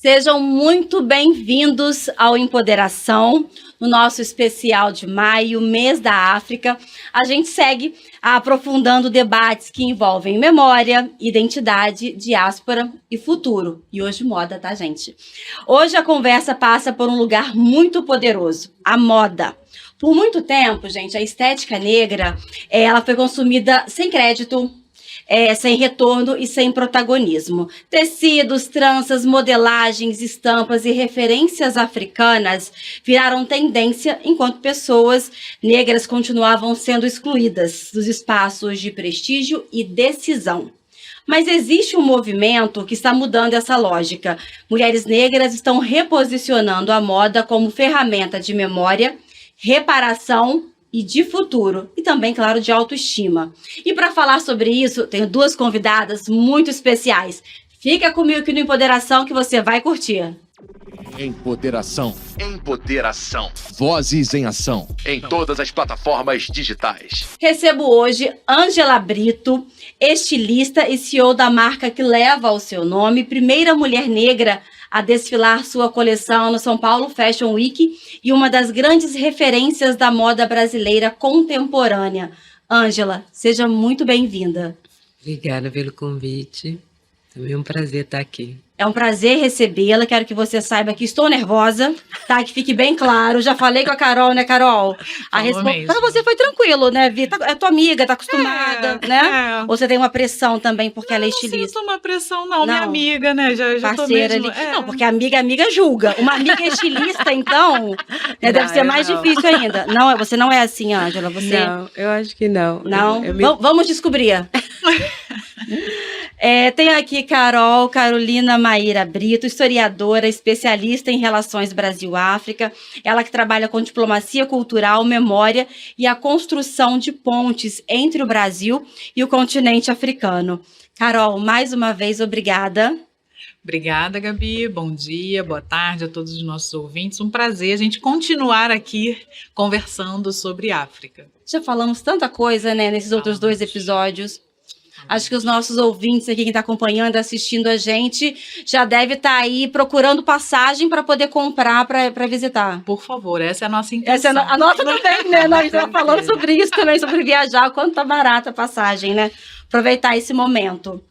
Sejam muito bem-vindos ao Empoderação, no nosso especial de maio, mês da África. A gente segue aprofundando debates que envolvem memória, identidade, diáspora e futuro. E hoje moda, tá, gente? Hoje a conversa passa por um lugar muito poderoso, a moda. Por muito tempo, gente, a estética negra, ela foi consumida sem crédito, sem retorno e sem protagonismo. Tecidos, tranças, modelagens, estampas e referências africanas viraram tendência, enquanto pessoas negras continuavam sendo excluídas dos espaços de prestígio e decisão. Mas existe um movimento que está mudando essa lógica. Mulheres negras estão reposicionando a moda como ferramenta de memória, reparação e de futuro, e também, claro, de autoestima. E para falar sobre isso, tenho duas convidadas muito especiais. Fica comigo aqui no Empoderação que você vai curtir. Empoderação. Vozes em ação. Em todas as plataformas digitais. Recebo hoje Ângela Brito, estilista e CEO da marca que leva o seu nome, primeira mulher negra a desfilar sua coleção no São Paulo Fashion Week e uma das grandes referências da moda brasileira contemporânea. Ângela, seja muito bem-vinda. Obrigada pelo convite. Também é um prazer estar aqui. É um prazer recebê-la. Quero que você saiba que estou nervosa, tá? Que fique bem claro. Já falei com a Carol, né, Carol? Para você foi tranquilo, né, Vi? É tua amiga, tá acostumada, né? Ou você tem uma pressão também porque ela é estilista? Não sinto uma pressão, não. Minha amiga, né? Já parceira tô mesmo... ali. Não, porque amiga julga. Uma amiga estilista, então, né, deve ser mais difícil ainda. Não, você não é assim, Ângela? Você... Não, eu acho que não. Não? Vamos descobrir. Tem aqui Carolina Maíra Brito, historiadora, especialista em relações Brasil-África. Ela que trabalha com diplomacia cultural, memória e a construção de pontes entre o Brasil e o continente africano. Carol, mais uma vez, obrigada. Obrigada, Gabi. Bom dia, boa tarde a todos os nossos ouvintes. Um prazer a gente continuar aqui conversando sobre África. Já falamos tanta coisa, né, nesses outros dois episódios. Acho que os nossos ouvintes aqui, quem está acompanhando, assistindo a gente, já deve estar aí procurando passagem para poder comprar para visitar. Por favor, essa é a nossa intenção. Essa é a nossa também, né? Nós estamos falando sobre isso também, sobre viajar, quanto tá barata a passagem, né? Aproveitar esse momento.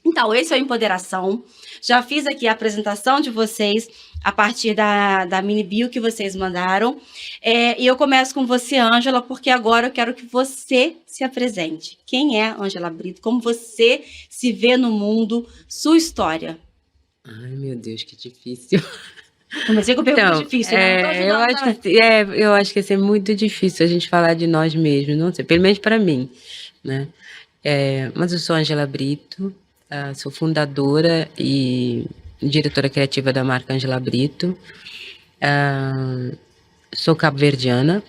Então, esse é o Empoderação. Já fiz aqui a apresentação de vocês a partir da mini bio que vocês mandaram. E eu começo com você, Ângela, porque agora eu quero que você se apresente. Quem é Ângela Brito? Como você se vê no mundo? Sua história. Ai, meu Deus, que difícil. Comecei com pergunta difícil, né? Eu acho que ia ser muito difícil a gente falar de nós mesmos, não sei, pelo menos para mim, né? Mas eu sou Ângela Brito. Sou fundadora e diretora criativa da marca Ângela Brito. Sou cabo-verdiana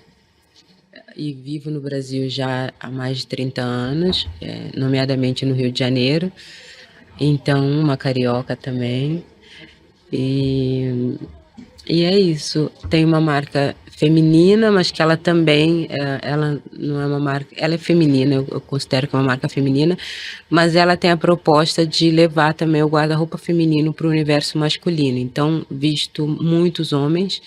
e vivo no Brasil já há mais de 30 anos, nomeadamente no Rio de Janeiro. Então, uma carioca também. E é isso. Tem uma marca feminina, mas que ela também, ela não é uma marca, ela é feminina, eu considero que é uma marca feminina, mas ela tem a proposta de levar também o guarda-roupa feminino para o universo masculino. Então, visto muitos homens,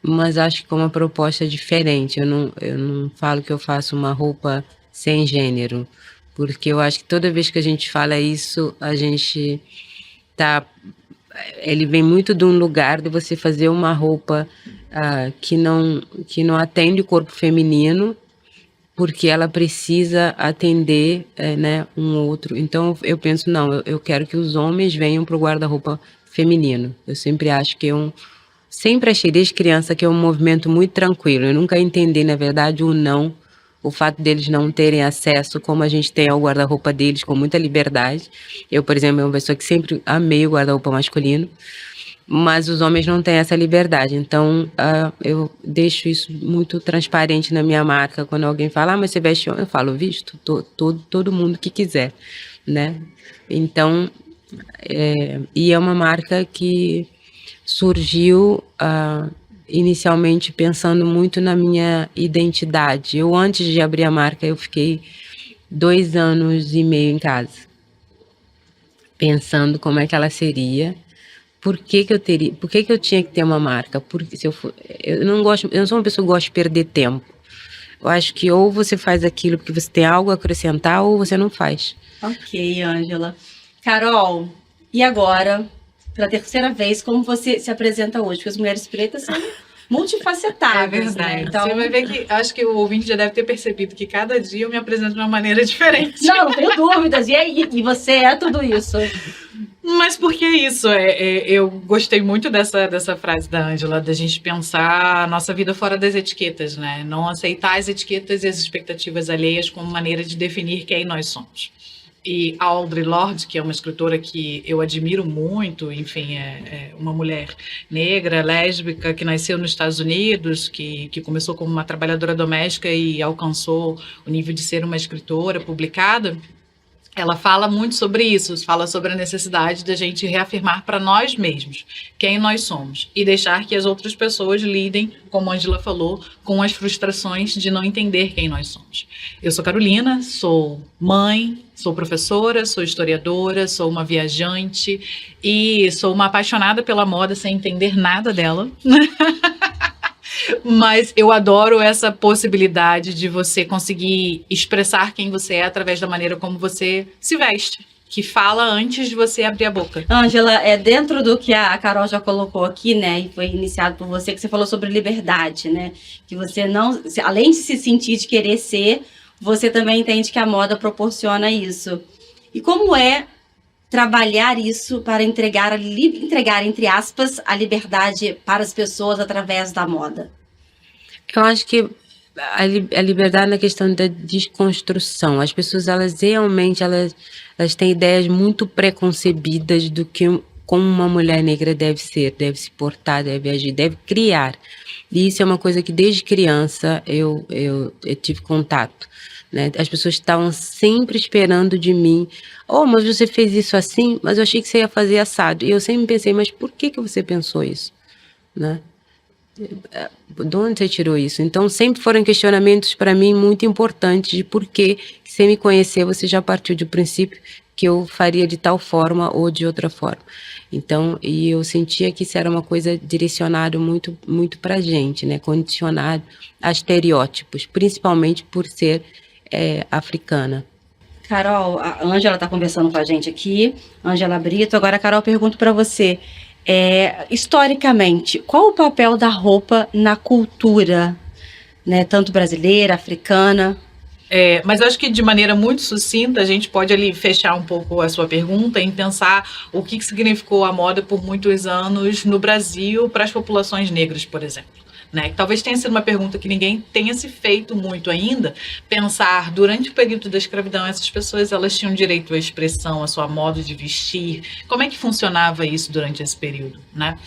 mas acho que com uma proposta diferente. Eu não falo que eu faço uma roupa sem gênero, porque eu acho que toda vez que a gente fala isso, a gente ele vem muito de um lugar de você fazer uma roupa que não atende o corpo feminino, porque ela precisa atender né, um outro. Então eu penso, não, eu quero que os homens venham para o guarda-roupa feminino. Eu sempre acho que sempre achei desde criança que é um movimento muito tranquilo. Eu nunca entendi, na verdade, o fato deles não terem acesso como a gente tem ao guarda-roupa deles, com muita liberdade. Eu, por exemplo, é uma pessoa que sempre amei o guarda-roupa masculino, mas os homens não têm essa liberdade. Então, eu deixo isso muito transparente na minha marca. Quando alguém fala, mas você veste homem? Eu falo, visto, todo mundo que quiser, né? Então, e é uma marca que surgiu inicialmente pensando muito na minha identidade. Eu, antes de abrir a marca, eu fiquei 2 anos e meio em casa, pensando como é que ela seria, por que que eu tinha que ter uma marca? Porque eu não sou uma pessoa que gosta de perder tempo. Eu acho que ou você faz aquilo porque você tem algo a acrescentar ou você não faz. Ok, Ângela. Carol, e agora, pela terceira vez, como você se apresenta hoje? Porque as mulheres pretas são multifacetadas, né? Então, você vai ver que acho que o ouvinte já deve ter percebido que cada dia eu me apresento de uma maneira diferente. não tenho dúvidas. E aí, e você é tudo isso? Mas por que isso? Eu gostei muito dessa frase da Ângela, da gente pensar a nossa vida fora das etiquetas, né? Não aceitar as etiquetas e as expectativas alheias como maneira de definir quem nós somos. E a Audre Lorde, que é uma escritora que eu admiro muito, enfim, é uma mulher negra, lésbica, que nasceu nos Estados Unidos, que começou como uma trabalhadora doméstica e alcançou o nível de ser uma escritora publicada. Ela fala muito sobre isso, fala sobre a necessidade da gente reafirmar para nós mesmos quem nós somos e deixar que as outras pessoas lidem, como a Ângela falou, com as frustrações de não entender quem nós somos. Eu sou Carolina, sou mãe, sou professora, sou historiadora, sou uma viajante e sou uma apaixonada pela moda sem entender nada dela. Mas eu adoro essa possibilidade de você conseguir expressar quem você é através da maneira como você se veste, que fala antes de você abrir a boca. Ângela, dentro do que a Carol já colocou aqui, né, e foi iniciado por você, que você falou sobre liberdade, né, que você não, além de se sentir, de querer ser, você também entende que a moda proporciona isso. E como é trabalhar isso para entregar, entre aspas, a liberdade para as pessoas através da moda? Eu acho que a liberdade na questão da desconstrução. As pessoas, elas realmente, elas têm ideias muito preconcebidas do que como uma mulher negra deve ser, deve se portar, deve agir, deve criar. E isso é uma coisa que desde criança eu tive contato. Né? As pessoas estavam sempre esperando de mim, mas você fez isso assim, mas eu achei que você ia fazer assado. E eu sempre pensei, mas por que você pensou isso? Né? De onde você tirou isso? Então sempre foram questionamentos para mim muito importantes de por que, sem me conhecer, você já partiu do princípio que eu faria de tal forma ou de outra forma. Então, e eu sentia que isso era uma coisa direcionada muito, muito para a gente, né? Condicionado a estereótipos, principalmente por ser africana. Carol, a Ângela está conversando com a gente aqui, Ângela Brito. Agora, Carol, pergunto para você, historicamente, qual o papel da roupa na cultura, né, tanto brasileira, africana? Mas eu acho que de maneira muito sucinta a gente pode ali fechar um pouco a sua pergunta em pensar o que significou a moda por muitos anos no Brasil para as populações negras, por exemplo. Né? Talvez tenha sido uma pergunta que ninguém tenha se feito muito ainda, pensar durante o período da escravidão, essas pessoas elas tinham direito à expressão, a sua modo de vestir, como é que funcionava isso durante esse período, né?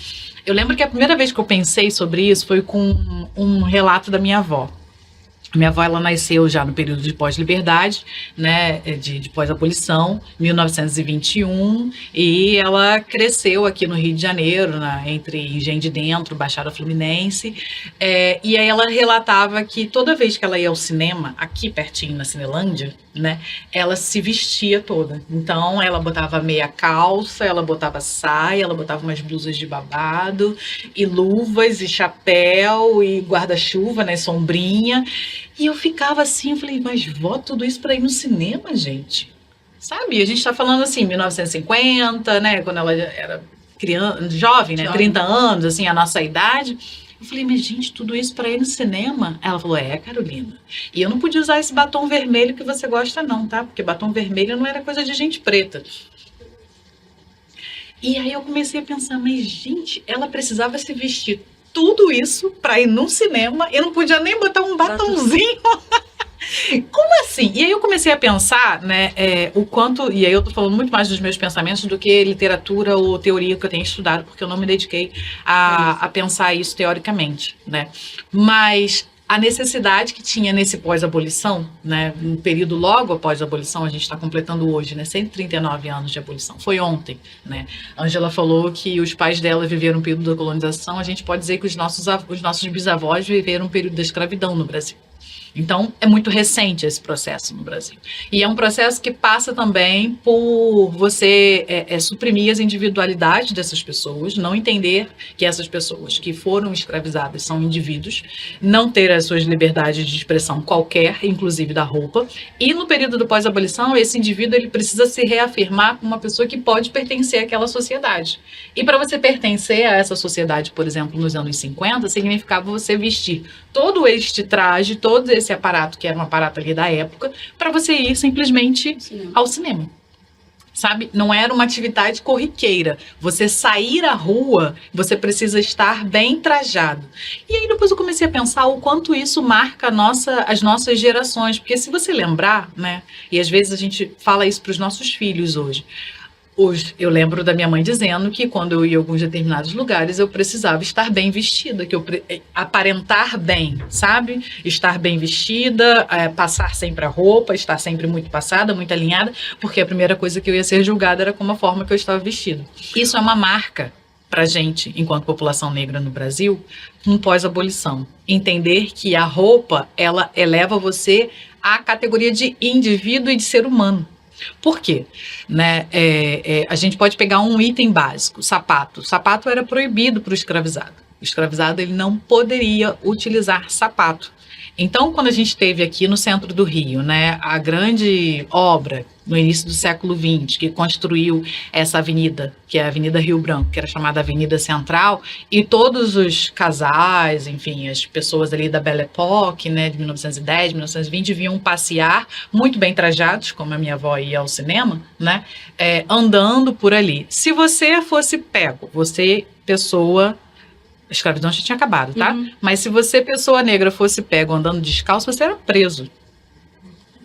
Eu lembro que a primeira vez que eu pensei sobre isso foi com um relato da minha avó. Minha avó, ela nasceu já no período de pós-liberdade, né, de pós-abolição, 1921, e ela cresceu aqui no Rio de Janeiro, entre Engenho de Dentro, Baixada Fluminense, e aí ela relatava que toda vez que ela ia ao cinema, aqui pertinho na Cinelândia, né, ela se vestia toda. Então, ela botava meia calça, ela botava saia, ela botava umas blusas de babado, e luvas, e chapéu, e guarda-chuva, né, sombrinha. E eu ficava assim, eu falei, mas vó, tudo isso para ir no cinema, gente? Sabe? A gente tá falando assim, 1950, né, quando ela era criança, jovem, né, 30 anos, assim, a nossa idade. Eu falei, mas gente, tudo isso para ir no cinema? Ela falou, Carolina. E eu não podia usar esse batom vermelho que você gosta não, tá? Porque batom vermelho não era coisa de gente preta. E aí eu comecei a pensar, mas gente, ela precisava se vestir tudo isso para ir num cinema e não podia nem botar um batonzinho. Como assim? E aí eu comecei a pensar, né, o quanto, e aí eu tô falando muito mais dos meus pensamentos do que literatura ou teoria que eu tenho estudado, porque eu não me dediquei a pensar isso teoricamente, né, mas a necessidade que tinha nesse pós-abolição, né, um período logo após a abolição, a gente está completando hoje, né, 139 anos de abolição, foi ontem, né, a Ângela falou que os pais dela viveram um período da colonização, a gente pode dizer que os nossos bisavós viveram um período da escravidão no Brasil. Então, é muito recente esse processo no Brasil. E é um processo que passa também por você suprimir as individualidades dessas pessoas, não entender que essas pessoas que foram escravizadas são indivíduos, não ter as suas liberdades de expressão qualquer, inclusive da roupa. E no período do pós-abolição, esse indivíduo ele precisa se reafirmar como uma pessoa que pode pertencer àquela sociedade. E para você pertencer a essa sociedade, por exemplo, nos anos 50, significava você vestir todo este traje, todo esse aparato, que era um aparato ali da época, para você ir simplesmente ao cinema. Sabe? Não era uma atividade corriqueira. Você sair à rua, você precisa estar bem trajado. E aí depois eu comecei a pensar o quanto isso marca as nossas gerações. Porque se você lembrar, né? E às vezes a gente fala isso para os nossos filhos hoje. Eu lembro da minha mãe dizendo que quando eu ia em alguns determinados lugares eu precisava estar bem vestida, aparentar bem, sabe? Estar bem vestida, passar sempre a roupa, estar sempre muito passada, muito alinhada, porque a primeira coisa que eu ia ser julgada era como a forma que eu estava vestida. Isso é uma marca pra gente, enquanto população negra no Brasil, no pós-abolição. Entender que a roupa, ela eleva você à categoria de indivíduo e de ser humano. Por quê? Né? A gente pode pegar um item básico, sapato. Sapato era proibido para o escravizado. O escravizado ele não poderia utilizar sapato. Então, quando a gente teve aqui no centro do Rio, né, a grande obra no início do século XX, que construiu essa avenida, que é a Avenida Rio Branco, que era chamada Avenida Central, e todos os casais, enfim, as pessoas ali da Belle Époque, né, de 1910, 1920, vinham passear, muito bem trajados, como a minha avó ia ao cinema, né, andando por ali. Se você fosse pego, você, pessoa... A escravidão já tinha acabado, tá? Uhum. Mas se você, pessoa negra, fosse pego andando descalço, você era preso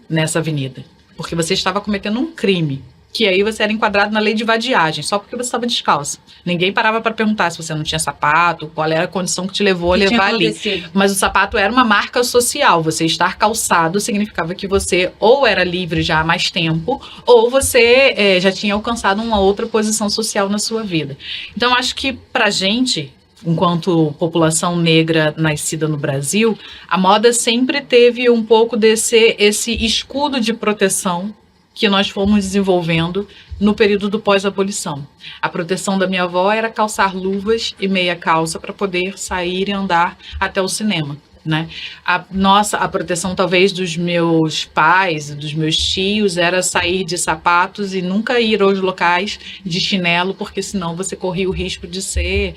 nessa avenida. Porque você estava cometendo um crime. Que aí você era enquadrado na lei de vadiagem, só porque você estava descalço. Ninguém parava para perguntar se você não tinha sapato, qual era a condição que te levou a levar ali. Mas o sapato era uma marca social. Você estar calçado significava que você ou era livre já há mais tempo, ou você já tinha alcançado uma outra posição social na sua vida. Então, acho que pra gente... Enquanto população negra nascida no Brasil, a moda sempre teve um pouco esse escudo de proteção que nós fomos desenvolvendo no período do pós-abolição. A proteção da minha avó era calçar luvas e meia calça para poder sair e andar até o cinema. Né? A proteção talvez dos meus pais, dos meus tios, era sair de sapatos e nunca ir aos locais de chinelo, porque senão você corria o risco de ser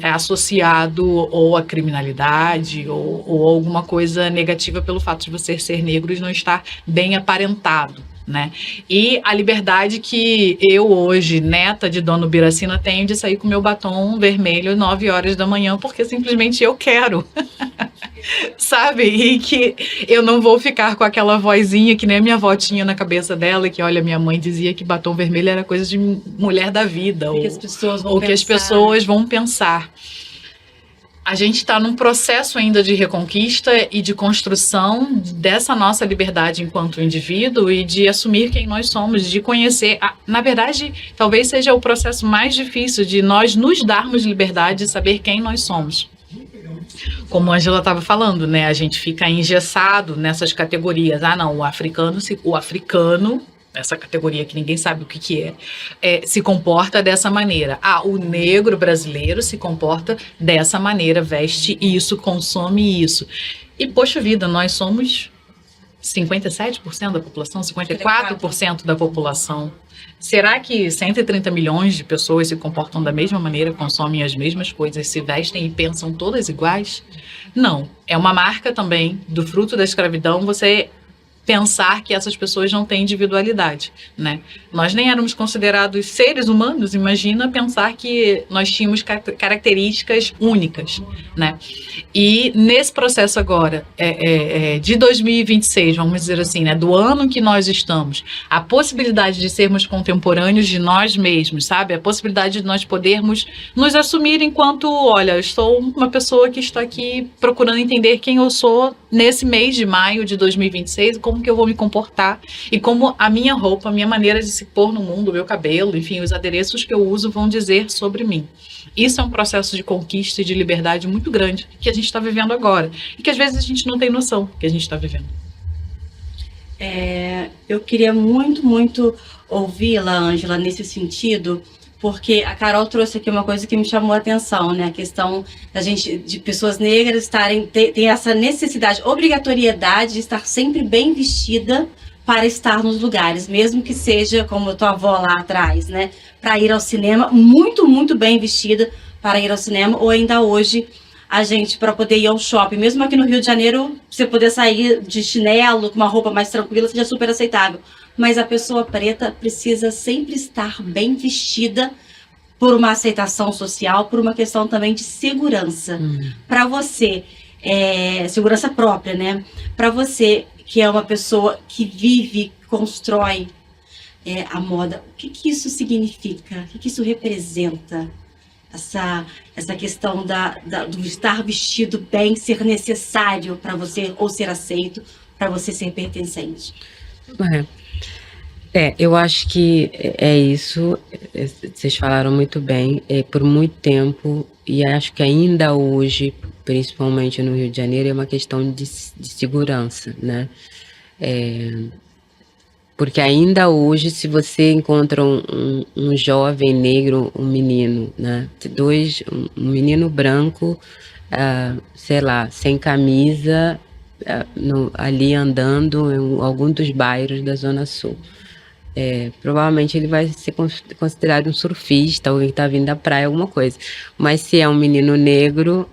associado ou à criminalidade ou alguma coisa negativa pelo fato de você ser negro e não estar bem aparentado. Né? E a liberdade que eu hoje, neta de Dona Ubiracina, tenho de sair com meu batom vermelho 9 horas da manhã, porque simplesmente eu quero. Sabe? E que eu não vou ficar com aquela vozinha que nem a minha avó tinha na cabeça dela, que olha, minha mãe dizia que batom vermelho era coisa de mulher da vida, ou que as pessoas vão pensar. A gente está num processo ainda de reconquista e de construção dessa nossa liberdade enquanto indivíduo e de assumir quem nós somos, de conhecer. Na verdade, talvez seja o processo mais difícil de nós nos darmos liberdade de saber quem nós somos. Como a Ângela estava falando, né? A gente fica engessado nessas categorias. Não, o africano, essa categoria que ninguém sabe o que se comporta dessa maneira. O negro brasileiro se comporta dessa maneira, veste isso, consome isso. E, poxa vida, nós somos 57% da população, 54% da população. Será que 130 milhões de pessoas se comportam da mesma maneira, consomem as mesmas coisas, se vestem e pensam todas iguais? Não. É uma marca também do fruto da escravidão você pensar que essas pessoas não têm individualidade, né? Nós nem éramos considerados seres humanos, imagina pensar que nós tínhamos características únicas, né? E nesse processo agora, de 2026, vamos dizer assim, né, do ano que nós estamos, a possibilidade de sermos contemporâneos de nós mesmos, sabe? A possibilidade de nós podermos nos assumir enquanto, olha, eu sou uma pessoa que está aqui procurando entender quem eu sou nesse mês de maio de 2026, como como que eu vou me comportar e como a minha roupa, a minha maneira de se pôr no mundo, o meu cabelo, enfim, os adereços que eu uso vão dizer sobre mim. Isso é um processo de conquista e de liberdade muito grande que a gente está vivendo agora e que às vezes a gente não tem noção que a gente está vivendo. Eu queria muito ouvi-la, Ângela, nesse sentido, porque a Carol trouxe aqui uma coisa que me chamou a atenção, né? A questão da gente, de pessoas negras ter essa necessidade, obrigatoriedade de estar sempre bem vestida para estar nos lugares, mesmo que seja como a tua avó lá atrás, né? Para ir ao cinema, muito bem vestida para ir ao cinema, ou ainda hoje a gente, para poder ir ao shopping, mesmo aqui no Rio de Janeiro, você poder sair de chinelo, com uma roupa mais tranquila, seja super aceitável. Mas a pessoa preta precisa sempre estar bem vestida por uma aceitação social, por uma questão também de segurança. Para você, segurança própria, né? Para você, que é uma pessoa que vive, constrói a moda, o que isso significa? O que isso representa? Essa questão do estar vestido bem ser necessário para você, ou ser aceito, para você ser pertencente. Eu acho que é isso, vocês falaram muito bem, por muito tempo, e acho que ainda hoje, principalmente no Rio de Janeiro, é uma questão de segurança, né? Porque ainda hoje, se você encontra um jovem negro, um menino, né? Um menino branco, sei lá, sem camisa, ali andando em algum dos bairros da Zona Sul. Provavelmente ele vai ser considerado um surfista, alguém que está vindo da praia, alguma coisa. Mas se é um menino negro,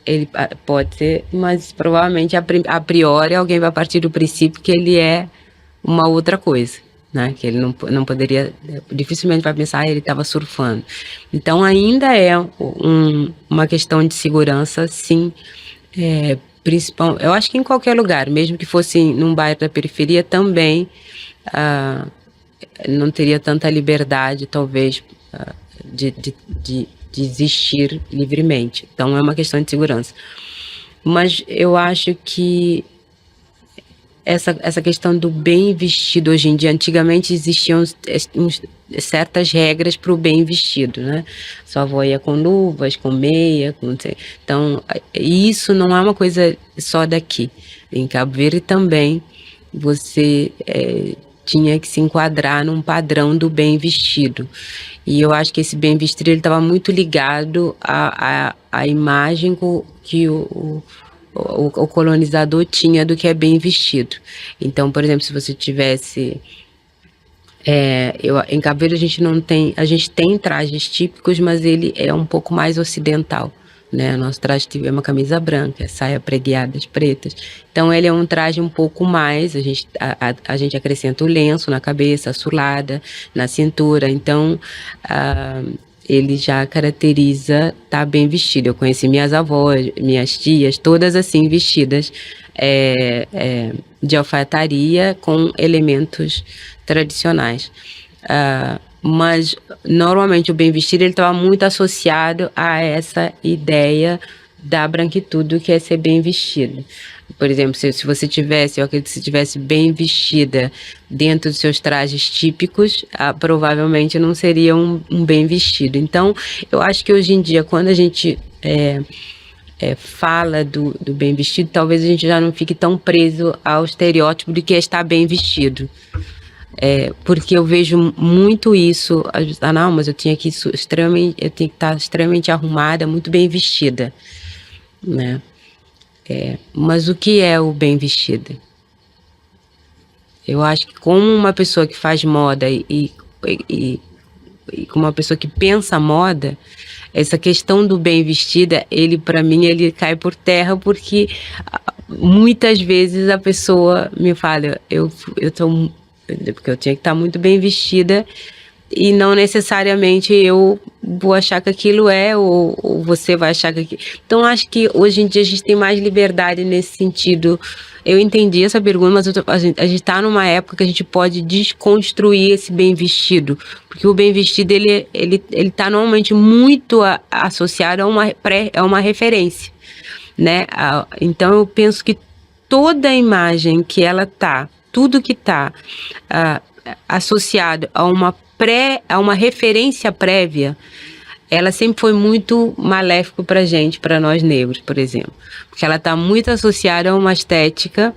ele pode ser, mas provavelmente a priori alguém vai partir do princípio que ele é uma outra coisa, né? Que ele não poderia, dificilmente vai pensar, ele estava surfando. Então ainda é uma questão de segurança, sim, principal. Eu acho que em qualquer lugar, mesmo que fosse num bairro da periferia, também não teria tanta liberdade, talvez, de existir livremente. Então é uma questão de segurança. Mas eu acho que essa questão do bem vestido hoje em dia, antigamente existiam certas regras para o bem vestido, né? Sua avó ia com luvas, com meia, então isso não é uma coisa só daqui. Em Cabo Verde também você tinha que se enquadrar num padrão do bem vestido. E eu acho que esse bem vestido ele estava muito ligado à imagem que o colonizador tinha do que é bem vestido. Então, por exemplo, se você tivesse... em Cabo Verde a gente tem trajes típicos, mas ele é um pouco mais ocidental, né? Nosso traje é uma camisa branca, saia pregueadas pretas. Então ele é um traje um pouco mais, a gente acrescenta o lenço na cabeça, a sulada na cintura. Então ele já caracteriza estar bem vestido. Eu conheci minhas avós, minhas tias, todas assim vestidas de alfaiataria com elementos tradicionais. Mas normalmente o bem vestido ele estava muito associado a essa ideia da branquitude, que é ser bem vestido. Por exemplo, se você tivesse, eu acredito que se tivesse bem vestida dentro dos seus trajes típicos, provavelmente não seria um bem vestido. Então, eu acho que hoje em dia, quando a gente fala do bem vestido, talvez a gente já não fique tão preso ao estereótipo de que é estar bem vestido. Porque eu vejo muito isso, não, mas eu tinha que estar extremamente arrumada, muito bem vestida, né? Mas o que é o bem vestida? Eu acho que como uma pessoa que faz moda e como uma pessoa que pensa moda, essa questão do bem vestida, para mim, ele cai por terra, porque muitas vezes a pessoa me fala, porque eu tinha que estar muito bem vestida e não necessariamente eu vou achar que aquilo ou você vai achar que aquilo. Então, acho que hoje em dia a gente tem mais liberdade nesse sentido. Eu entendi essa pergunta, mas a gente está numa época que a gente pode desconstruir esse bem vestido, porque o bem vestido ele está normalmente muito associado a uma referência, né? Então eu penso que toda a imagem que ela tá, tudo que tá associado a uma referência prévia, ela sempre foi muito maléfico pra gente, para nós negros, por exemplo. Porque ela tá muito associada a uma estética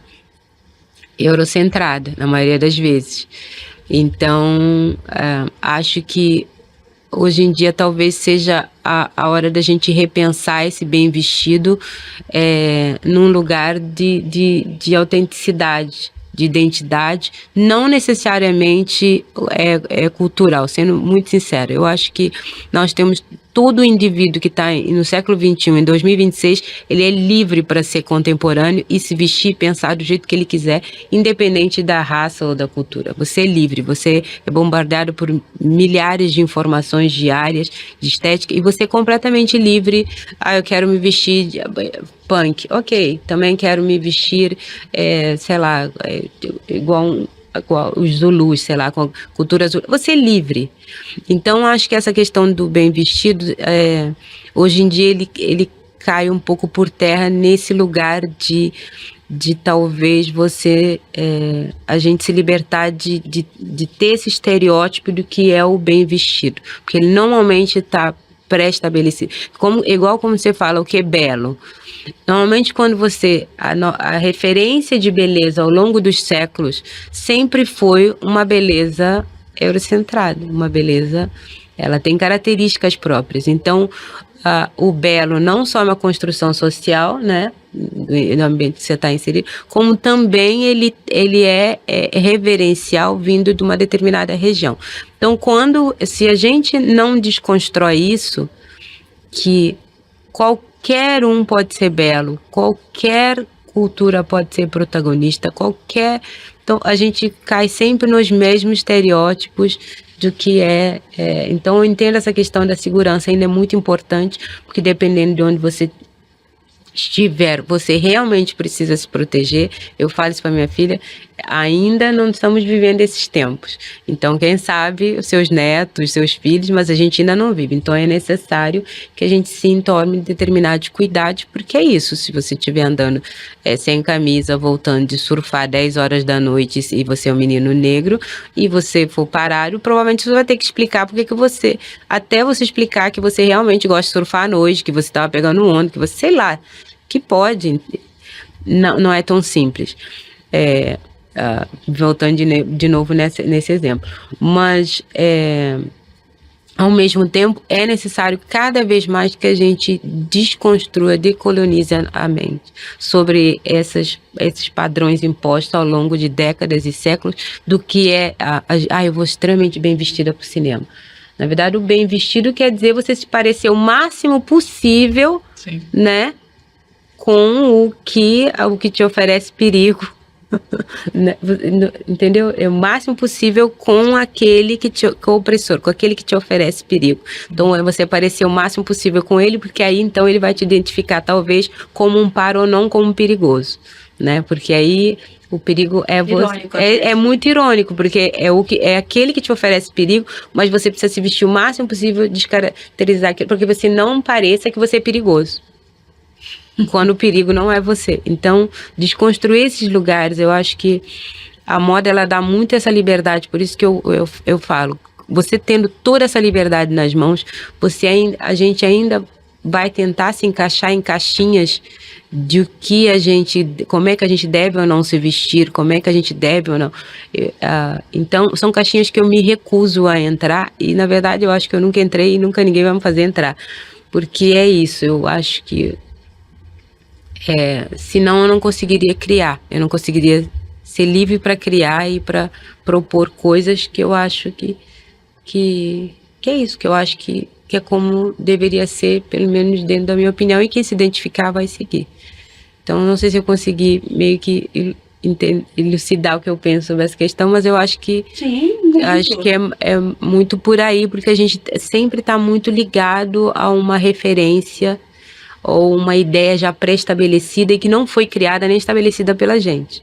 eurocentrada, na maioria das vezes. Então, acho que hoje em dia talvez seja a hora da gente repensar esse bem vestido num lugar de autenticidade, de identidade, não necessariamente cultural, sendo muito sincero. Eu acho que nós temos todo o indivíduo que está no século XXI, em 2026, ele é livre para ser contemporâneo e se vestir e pensar do jeito que ele quiser, independente da raça ou da cultura. Você é livre, você é bombardeado por milhares de informações diárias de estética e você é completamente livre. Eu quero me vestir punk, ok, também quero me vestir, sei lá, igual os Zulus, sei lá, com a cultura azul. Você é livre. Então, acho que essa questão do bem vestido, hoje em dia, ele cai um pouco por terra nesse lugar de talvez a gente se libertar de ter esse estereótipo do que é o bem vestido. Porque ele normalmente está pré-estabelecido. Igual como você fala, o que é belo. Normalmente, quando a referência de beleza ao longo dos séculos sempre foi uma beleza eurocentrada, uma beleza, ela tem características próprias. Então, o belo não só é uma construção social, né, no ambiente que você está inserido, como também ele é reverencial vindo de uma determinada região. Então, se a gente não desconstrói isso, que qualquer um pode ser belo, qualquer cultura pode ser protagonista, então a gente cai sempre nos mesmos estereótipos do que então eu entendo essa questão da segurança, ainda é muito importante, porque dependendo de onde você estiver, você realmente precisa se proteger. Eu falo isso para minha filha, ainda não estamos vivendo esses tempos. Então, quem sabe, os seus netos, seus filhos, mas a gente ainda não vive. Então, é necessário que a gente sim tome determinados cuidados, porque é isso, se você estiver andando sem camisa, voltando de surfar 10 horas da noite e você é um menino negro, e você for parar, provavelmente você vai ter que explicar porque que até você explicar que você realmente gosta de surfar à noite, que você estava pegando onda, que você, sei lá, que pode, não é tão simples. Voltando de novo nesse exemplo. Mas, ao mesmo tempo, é necessário cada vez mais que a gente desconstrua, decolonize a mente sobre esses padrões impostos ao longo de décadas e séculos do que eu vou extremamente bem vestida para o cinema. Na verdade, o bem vestido quer dizer você se parecer o máximo possível, sim, né, com o que te oferece perigo. Entendeu? É o máximo possível com aquele com o opressor, com aquele que te oferece perigo. Então é você parecer o máximo possível com ele, porque aí então ele vai te identificar talvez como um par ou não como um perigoso, né? Porque aí o perigo é muito irônico, porque é aquele que te oferece perigo, mas você precisa se vestir o máximo possível, descaracterizar aquilo, porque você não pareça que você é perigoso, quando o perigo não é você. Então, desconstruir esses lugares, eu acho que a moda, ela dá muito essa liberdade, por isso que eu falo, você tendo toda essa liberdade nas mãos, a gente ainda vai tentar se encaixar em caixinhas de como é que a gente deve ou não se vestir, como é que a gente deve ou não. Então, são caixinhas que eu me recuso a entrar, e na verdade eu acho que eu nunca entrei e nunca ninguém vai me fazer entrar, porque é isso, eu acho que senão eu não conseguiria criar, eu não conseguiria ser livre para criar e para propor coisas que eu acho que é isso, que eu acho que é como deveria ser, pelo menos dentro da minha opinião, e quem se identificar vai seguir. Então, não sei se eu consegui meio que elucidar o que eu penso sobre essa questão, mas eu acho que é muito por aí, porque a gente sempre está muito ligado a uma referência ou uma ideia já pré-estabelecida e que não foi criada nem estabelecida pela gente,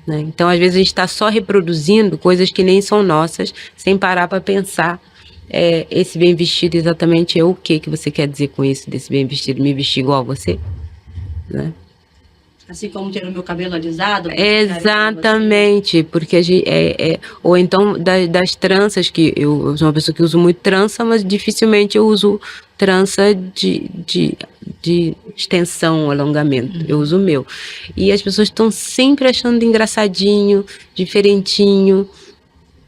né? Então, às vezes, a gente está só reproduzindo coisas que nem são nossas, sem parar para pensar esse bem vestido exatamente é o que você quer dizer com isso, desse bem vestido, me vestir igual a você, né? Assim como ter o meu cabelo alisado. Exatamente, porque a gente, ou então das tranças, que eu sou uma pessoa que uso muito trança, mas dificilmente eu uso trança de extensão, alongamento. Eu uso o meu. E as pessoas estão sempre achando engraçadinho, diferentinho,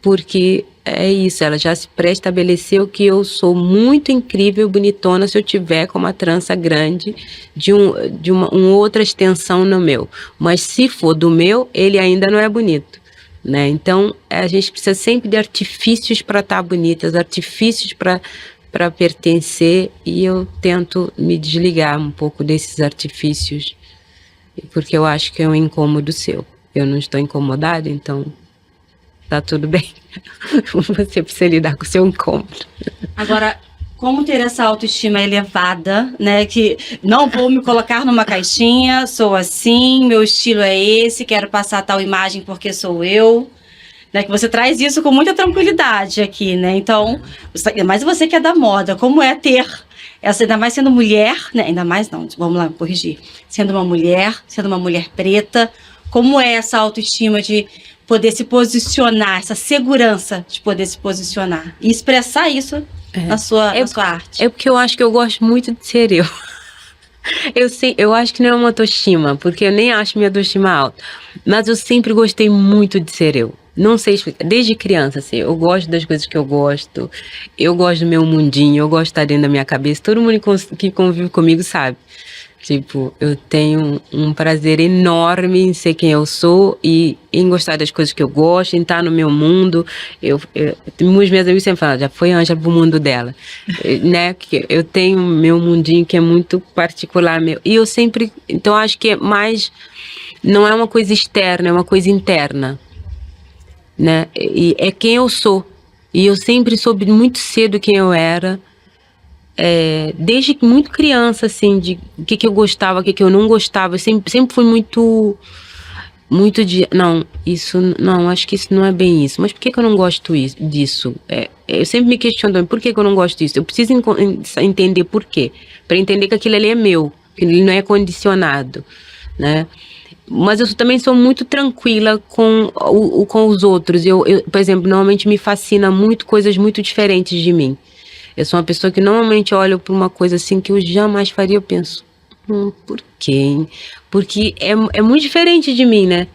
porque é isso, ela já se pré-estabeleceu que eu sou muito incrível, bonitona, se eu tiver com uma trança grande de uma outra extensão no meu. Mas se for do meu, ele ainda não é bonito, né? Então, a gente precisa sempre de artifícios para estar bonitas, artifícios para pertencer, e eu tento me desligar um pouco desses artifícios, porque eu acho que é um incômodo seu. Eu não estou incomodada, então tá tudo bem. Você precisa lidar com o seu incômodo. Agora, como ter essa autoestima elevada, né? Que não vou me colocar numa caixinha, sou assim, meu estilo é esse, quero passar tal imagem porque sou eu. Né, que você traz isso com muita tranquilidade aqui, né? Então, mas você que é da moda, como é ter essa, ainda mais sendo mulher, né? Ainda mais não, vamos lá, corrigir. Sendo uma mulher preta, como é essa autoestima de poder se posicionar, essa segurança de poder se posicionar e expressar isso na sua arte? É porque eu acho que eu gosto muito de ser eu. Eu acho que não é uma autoestima, porque eu nem acho minha autoestima alta. Mas eu sempre gostei muito de ser eu. Não sei explicar. Desde criança, assim, eu gosto das coisas que eu gosto do meu mundinho, eu gosto de estar dentro da minha cabeça. Todo mundo que convive comigo sabe. Tipo, eu tenho um prazer enorme em ser quem eu sou e em gostar das coisas que eu gosto, em estar no meu mundo. Meus amigos sempre falam, já foi a Ângela pro mundo dela, né? Que eu tenho meu mundinho que é muito particular meu. E eu sempre, então acho que é mais, não é uma coisa externa, é uma coisa interna, né? E é quem eu sou. E eu sempre soube muito cedo quem eu era. Desde muito criança, assim, de o que eu gostava, o que eu não gostava. Eu sempre fui muito de, não, acho que isso não é bem isso. Mas por que eu não gosto disso? Eu sempre me questiono, por que eu não gosto disso? Eu preciso entender por quê. Para entender que aquilo ali é meu, que ele não é condicionado, né? Mas eu também sou muito tranquila com os outros. Eu, por exemplo, normalmente me fascina muito coisas muito diferentes de mim. Eu sou uma pessoa que normalmente olha para uma coisa assim que eu jamais faria, eu penso, por quê, hein? Porque é muito diferente de mim, né?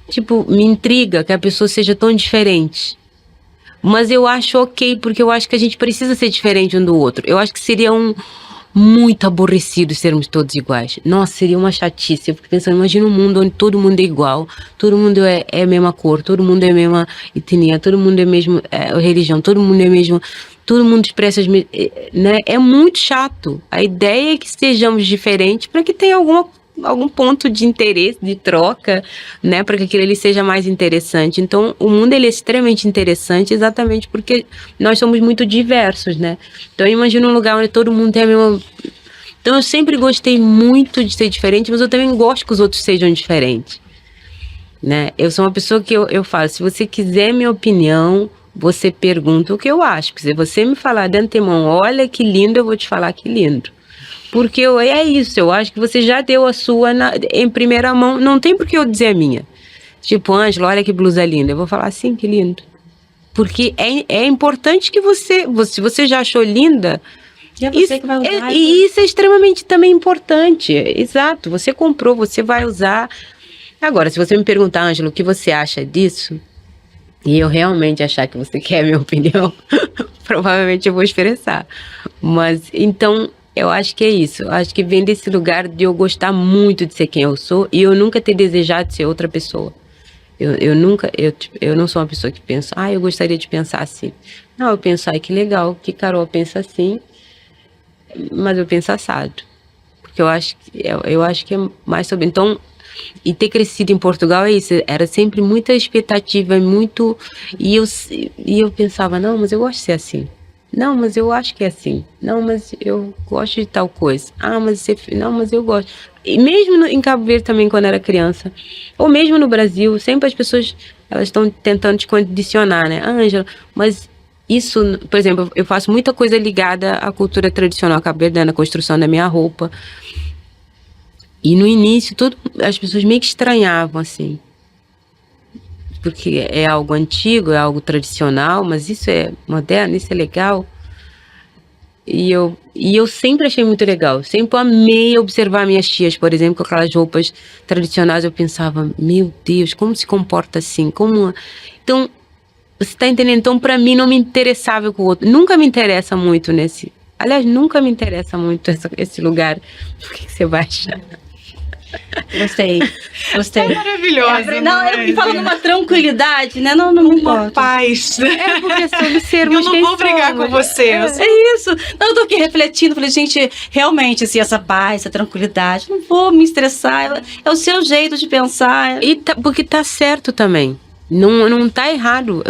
Tipo, me intriga que a pessoa seja tão diferente. Mas eu acho ok, porque eu acho que a gente precisa ser diferente um do outro. Eu acho que seria muito aborrecido sermos todos iguais. Nossa, seria uma chatice. Eu fico pensando, imagina um mundo onde todo mundo é igual, todo mundo é a mesma cor, todo mundo é a mesma etnia, todo mundo é a mesma religião, todo mundo é mesmo, todo mundo expressa as mesmas, né? É muito chato. A ideia é que sejamos diferentes para que tenha algum ponto de interesse, de troca, né, para que aquilo ali seja mais interessante. Então, o mundo ele é extremamente interessante exatamente porque nós somos muito diversos, né? Então, imagina um lugar onde todo mundo tem a mesma... Então, eu sempre gostei muito de ser diferente, mas eu também gosto que os outros sejam diferentes, né? Eu sou uma pessoa que eu falo, se você quiser minha opinião, você pergunta o que eu acho. Se você me falar de antemão, olha que lindo, eu vou te falar que lindo. Porque é isso, eu acho que você já deu a sua em primeira mão, não tem por que eu dizer a minha. Tipo, Ângela, olha que blusa linda. Eu vou falar assim, que lindo. Porque é importante que se você já achou linda... E é você que vai usar. E isso é extremamente também importante. Exato, você comprou, você vai usar. Agora, se você me perguntar, Ângela, o que você acha disso? E eu realmente achar que você quer a minha opinião, provavelmente eu vou expressar. Mas, então... Eu acho que é isso, eu acho que vem desse lugar de eu gostar muito de ser quem eu sou e eu nunca ter desejado ser outra pessoa. Eu não sou uma pessoa que pensa, eu gostaria de pensar assim. Não, eu penso, que legal, que Carol pensa assim, mas eu penso assado. Porque eu acho que é mais sobre... Então, e ter crescido em Portugal é isso, era sempre muita expectativa, muito... E eu pensava, não, mas eu gosto de ser assim. Não, mas eu acho que é assim. Não, mas eu gosto de tal coisa. Não, mas eu gosto. E mesmo em Cabo Verde também, quando era criança, ou mesmo no Brasil, sempre as pessoas, elas estão tentando te condicionar, né? Ângela, mas isso, por exemplo, eu faço muita coisa ligada à cultura tradicional cabo-verdiana, na construção da minha roupa. E no início, as pessoas meio que estranhavam, assim. Porque é algo antigo, é algo tradicional, mas isso é moderno, isso é legal. E eu sempre achei muito legal. Sempre amei observar minhas tias, por exemplo, com aquelas roupas tradicionais. Eu pensava, meu Deus, como se comporta assim? Então, você tá entendendo? Então, pra mim, não me interessava com o outro. Nunca me interessa muito nesse... Aliás, nunca me interessa muito esse lugar. O que você vai achar? Gostei. É maravilhosa. E falando uma tranquilidade, né? Não me importa. Paz. É porque somos sermos eu não vou brigar com você. É isso. Não, eu tô aqui refletindo. Falei, gente, realmente, assim, essa paz, essa tranquilidade, não vou me estressar. É o seu jeito de pensar. Porque tá certo também. Não tá errado.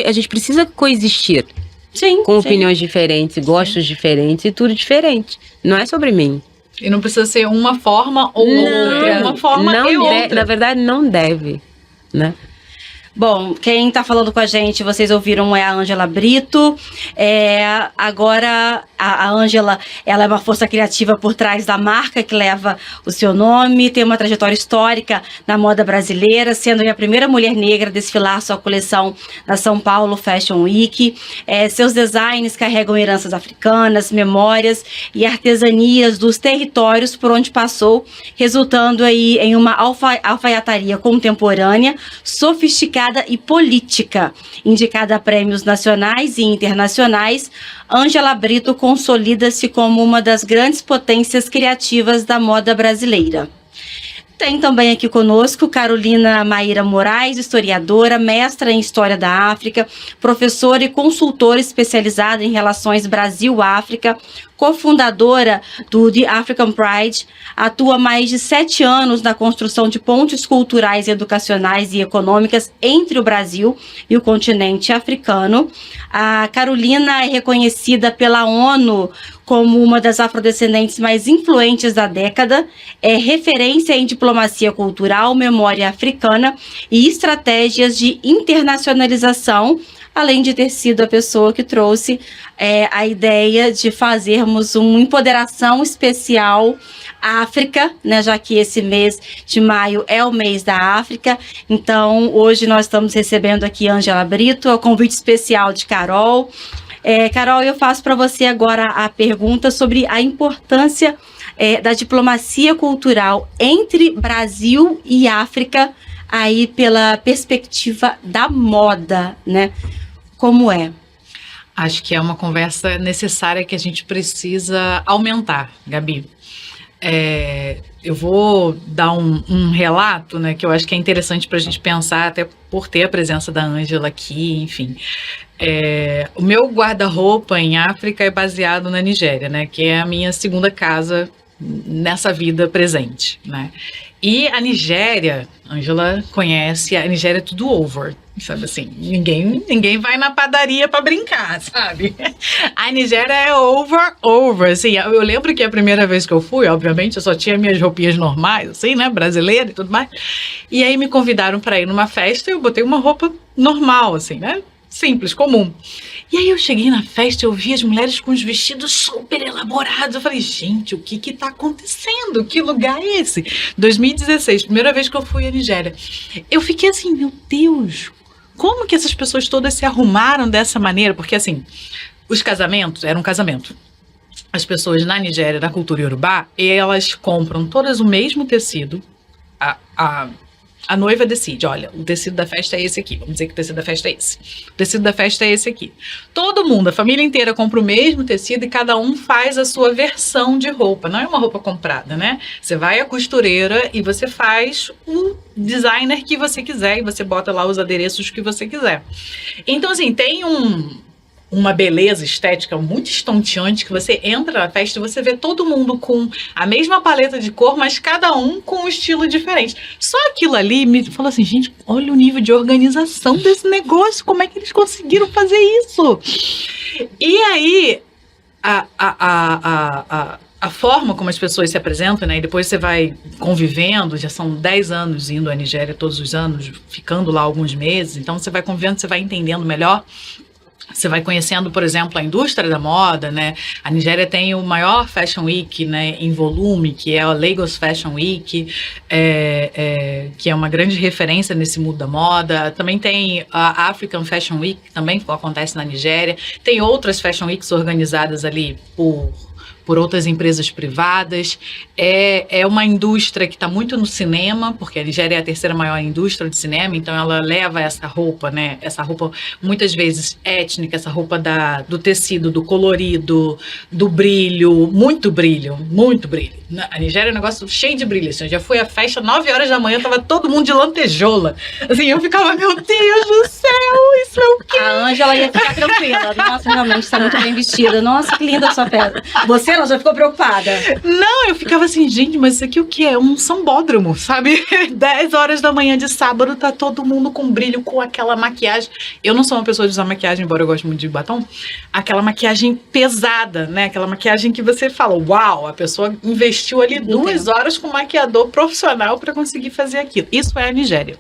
A gente precisa coexistir. Sim. Com opiniões diferentes, gostos diferentes e tudo diferente. Não é sobre mim. E não precisa ser uma forma ou outra. Uma forma e outra. Na verdade, não deve, né? Bom, quem está falando com a gente, vocês ouviram, é a Ângela Brito. Agora, a Ângela, ela é uma força criativa por trás da marca que leva o seu nome, tem uma trajetória histórica na moda brasileira, sendo a primeira mulher negra a desfilar sua coleção na São Paulo Fashion Week. Seus designs carregam heranças africanas, memórias e artesanias dos territórios por onde passou, resultando aí em uma alfaiataria contemporânea, sofisticada e política. Indicada a prêmios nacionais e internacionais, Ângela Brito consolida-se como uma das grandes potências criativas da moda brasileira. Tem também aqui conosco Carolina Maíra Moraes, historiadora, mestra em História da África, professora e consultora especializada em relações Brasil-África, cofundadora do The African Pride, atua há mais de 7 anos na construção de pontes culturais, educacionais e econômicas entre o Brasil e o continente africano. A Carolina é reconhecida pela ONU como uma das afrodescendentes mais influentes da década, é referência em diplomacia cultural, memória africana e estratégias de internacionalização, além de ter sido a pessoa que trouxe a ideia de fazermos uma empoderação especial África, né, já que esse mês de maio é o mês da África. Então, hoje nós estamos recebendo aqui Ângela Brito, o convite especial de Carol. Carol, eu faço para você agora a pergunta sobre a importância da diplomacia cultural entre Brasil e África, aí pela perspectiva da moda, né? Como é? Acho que é uma conversa necessária que a gente precisa aumentar, Gabi. Eu vou dar um relato, né, que eu acho que é interessante para a gente pensar, até por ter a presença da Ângela aqui, enfim. O meu guarda-roupa em África é baseado na Nigéria, né, que é a minha segunda casa nessa vida presente, né. E a Nigéria, Ângela conhece, a Nigéria é tudo over, sabe assim, ninguém vai na padaria para brincar, sabe? A Nigéria é over, assim, eu lembro que a primeira vez que eu fui, obviamente, eu só tinha minhas roupinhas normais, assim, né, brasileira e tudo mais, e aí me convidaram para ir numa festa e eu botei uma roupa normal, assim, né, simples, comum. E aí eu cheguei na festa e eu vi as mulheres com os vestidos super elaborados. Eu falei, gente, o que tá acontecendo? Que lugar é esse? 2016, primeira vez que eu fui à Nigéria. Eu fiquei assim, meu Deus, como que essas pessoas todas se arrumaram dessa maneira? Porque assim, os casamentos, era um casamento. As pessoas na Nigéria, na cultura iorubá, elas compram todas o mesmo tecido. A noiva decide, olha, o tecido da festa é esse aqui. Vamos dizer que o tecido da festa é esse. O tecido da festa é esse aqui. Todo mundo, a família inteira compra o mesmo tecido e cada um faz a sua versão de roupa. Não é uma roupa comprada, né? Você vai à costureira e você faz o designer que você quiser e você bota lá os adereços que você quiser. Então, assim, tem uma beleza estética muito estonteante que você entra na festa e você vê todo mundo com a mesma paleta de cor, mas cada um com um estilo diferente. Só aquilo ali me falou assim, gente, olha o nível de organização desse negócio, como é que eles conseguiram fazer isso? E aí, a forma como as pessoas se apresentam, né, e depois você vai convivendo, já são 10 anos indo à Nigéria todos os anos, ficando lá alguns meses, então você vai convivendo, você vai entendendo melhor. Você vai conhecendo, por exemplo, a indústria da moda, né? A Nigéria tem o maior Fashion Week, né, em volume, que é a Lagos Fashion Week, que é uma grande referência nesse mundo da moda. Também tem a African Fashion Week, que também acontece na Nigéria. Tem outras Fashion Weeks organizadas ali por outras empresas privadas. É uma indústria que está muito no cinema, porque a Nigéria é a terceira maior indústria de cinema, então ela leva essa roupa, né? Essa roupa muitas vezes étnica, essa roupa do tecido, do colorido, do brilho, muito brilho, muito brilho. A Nigéria é um negócio cheio de brilho. Assim, eu já fui à festa 9 horas da manhã, tava todo mundo de lantejoula. Assim, eu ficava, meu Deus do céu, isso é o quê? A Ângela ia ficar tranquila. Nossa, realmente está muito bem vestida. Nossa, que linda a sua peça. Você, ela já ficou preocupada? Não, eu ficava assim, gente, mas isso aqui o quê? É um sambódromo, sabe? 10 horas da manhã de sábado, tá todo mundo com brilho, com aquela maquiagem. Eu não sou uma pessoa de usar maquiagem, embora eu goste muito de batom. Aquela maquiagem pesada, né? Aquela maquiagem que você fala, uau, a pessoa investiu ali 2 horas com um maquiador profissional para conseguir fazer aquilo. Isso é a Nigéria.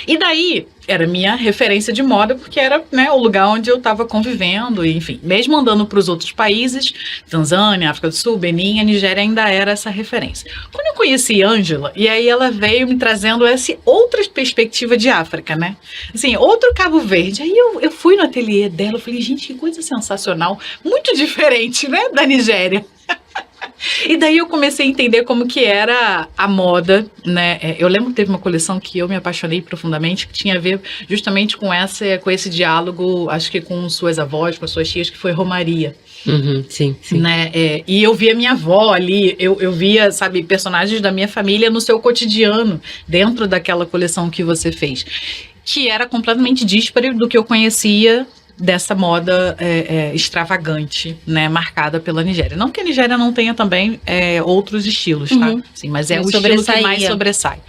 E daí, era minha referência de moda, porque era, né, o lugar onde eu estava convivendo, e, enfim, mesmo andando para os outros países, Tanzânia, África do Sul, Benin, a Nigéria ainda era essa referência. Quando eu conheci Ângela, e aí ela veio me trazendo essa outra perspectiva de África, né? Assim, outro Cabo Verde. Aí eu fui no ateliê dela, eu falei, gente, que coisa sensacional, muito diferente, né, da Nigéria. E daí eu comecei a entender como que era a moda, né? Eu lembro que teve uma coleção que eu me apaixonei profundamente, que tinha a ver justamente com esse diálogo, acho que com suas avós, com as suas tias, que foi Romaria. Uhum, sim. Né? E eu via minha avó ali, eu via, sabe, personagens da minha família no seu cotidiano, dentro daquela coleção que você fez, que era completamente díspare do que eu conhecia dessa moda extravagante, né, marcada pela Nigéria. Não que a Nigéria não tenha também outros estilos, tá? Sim, mas é o estilo que mais sobressai.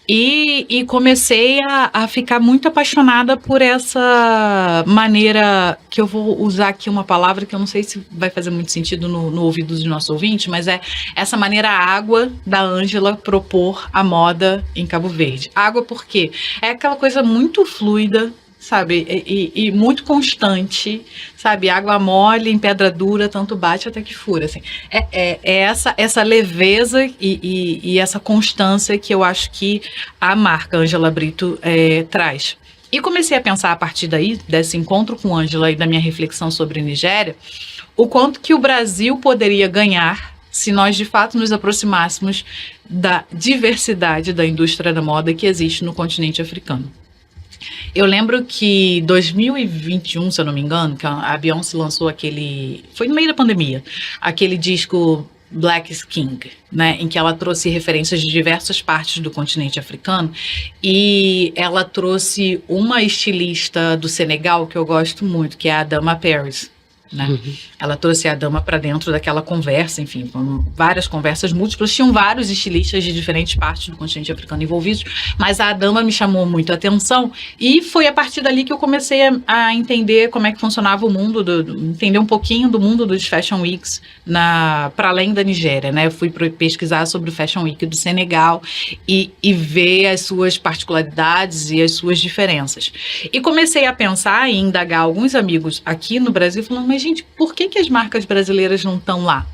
E comecei a ficar muito apaixonada por essa maneira, que eu vou usar aqui uma palavra que eu não sei se vai fazer muito sentido no ouvido dos nossos ouvintes, mas é essa maneira água da Ângela propor a moda em Cabo Verde. Água porque é aquela coisa muito fluida, sabe, e muito constante, sabe, água mole em pedra dura, tanto bate até que fura, assim, essa leveza e essa constância que eu acho que a marca Ângela Brito traz. E comecei a pensar a partir daí, desse encontro com Ângela e da minha reflexão sobre Nigéria, o quanto que o Brasil poderia ganhar se nós de fato nos aproximássemos da diversidade da indústria da moda que existe no continente africano. Eu lembro que em 2021, se eu não me engano, que a Beyoncé lançou foi no meio da pandemia, aquele disco Black is King, né, em que ela trouxe referências de diversas partes do continente africano, e ela trouxe uma estilista do Senegal que eu gosto muito, que é a Adama Paris. Né? Uhum. Ela trouxe a Adama para dentro daquela conversa, enfim, foram várias conversas múltiplas, tinham vários estilistas de diferentes partes do continente africano envolvidos, mas a Adama me chamou muito a atenção e foi a partir dali que eu comecei a entender como é que funcionava o mundo, entender um pouquinho do mundo dos Fashion Weeks para além da Nigéria, né? Eu fui pesquisar sobre o Fashion Week do Senegal e ver as suas particularidades e as suas diferenças. E comecei a pensar e indagar alguns amigos aqui no Brasil, falando, mas gente, por que as marcas brasileiras não estão lá?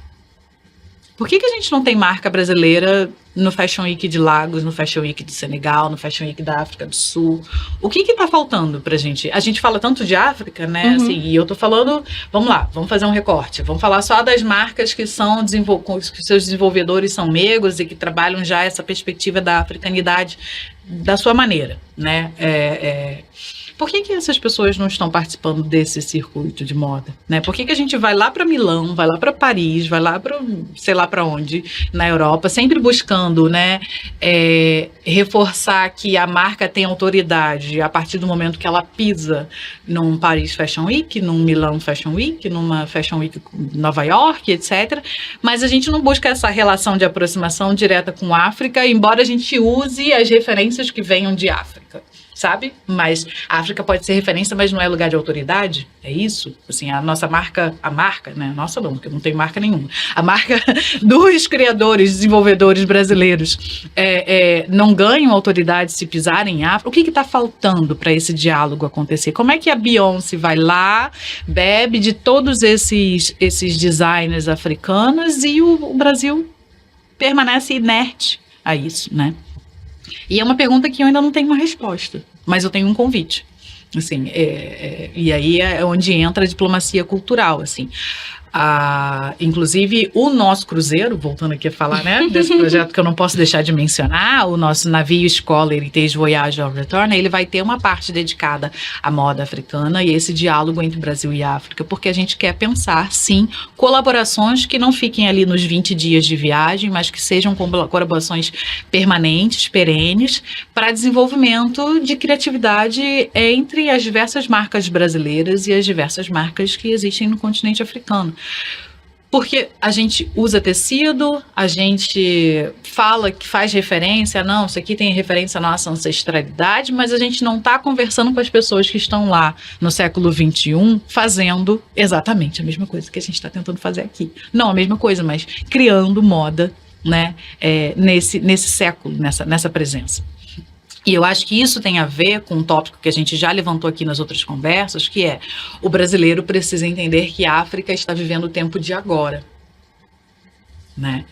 Por que a gente não tem marca brasileira no Fashion Week de Lagos, no Fashion Week de Senegal, no Fashion Week da África do Sul? O que está faltando pra gente? A gente fala tanto de África, né? Uhum. Assim, e eu tô falando, vamos lá, vamos fazer um recorte. Vamos falar só das marcas que que seus desenvolvedores são negros e que trabalham já essa perspectiva da africanidade da sua maneira, né? Por que essas pessoas não estão participando desse circuito de moda, né? Por que a gente vai lá para Milão, vai lá para Paris, vai lá para sei lá para onde, na Europa, sempre buscando, né, reforçar que a marca tem autoridade a partir do momento que ela pisa num Paris Fashion Week, num Milão Fashion Week, numa Fashion Week Nova York, etc. Mas a gente não busca essa relação de aproximação direta com a África, embora a gente use as referências que venham de África. sabe? Mas a África pode ser referência, mas não é lugar de autoridade, é isso? Assim, a nossa marca, né? Nossa não, porque eu não tenho marca nenhuma. A marca dos criadores, desenvolvedores brasileiros não ganham autoridade se pisarem em África. O que está faltando para esse diálogo acontecer? Como é que a Beyoncé vai lá, bebe de todos esses designers africanos e o Brasil permanece inerte a isso, né? E é uma pergunta que eu ainda não tenho uma resposta, mas eu tenho um convite, assim, e aí é onde entra a diplomacia cultural, assim. Inclusive o nosso cruzeiro, voltando aqui a falar, né, desse projeto que eu não posso deixar de mencionar, o nosso navio escola Heritage Voyage of Return, ele vai ter uma parte dedicada à moda africana e esse diálogo entre Brasil e África, porque a gente quer pensar, sim, colaborações que não fiquem ali nos 20 dias de viagem, mas que sejam colaborações permanentes, perenes, para desenvolvimento de criatividade entre as diversas marcas brasileiras e as diversas marcas que existem no continente africano. Porque a gente usa tecido, a gente fala que faz referência, não, isso aqui tem referência à nossa ancestralidade, mas a gente não está conversando com as pessoas que estão lá no século XXI fazendo exatamente a mesma coisa que a gente está tentando fazer aqui. Não a mesma coisa, mas criando moda, né, nesse século, nessa presença. E eu acho que isso tem a ver com um tópico que a gente já levantou aqui nas outras conversas, que é o brasileiro precisa entender que a África está vivendo o tempo de agora, né?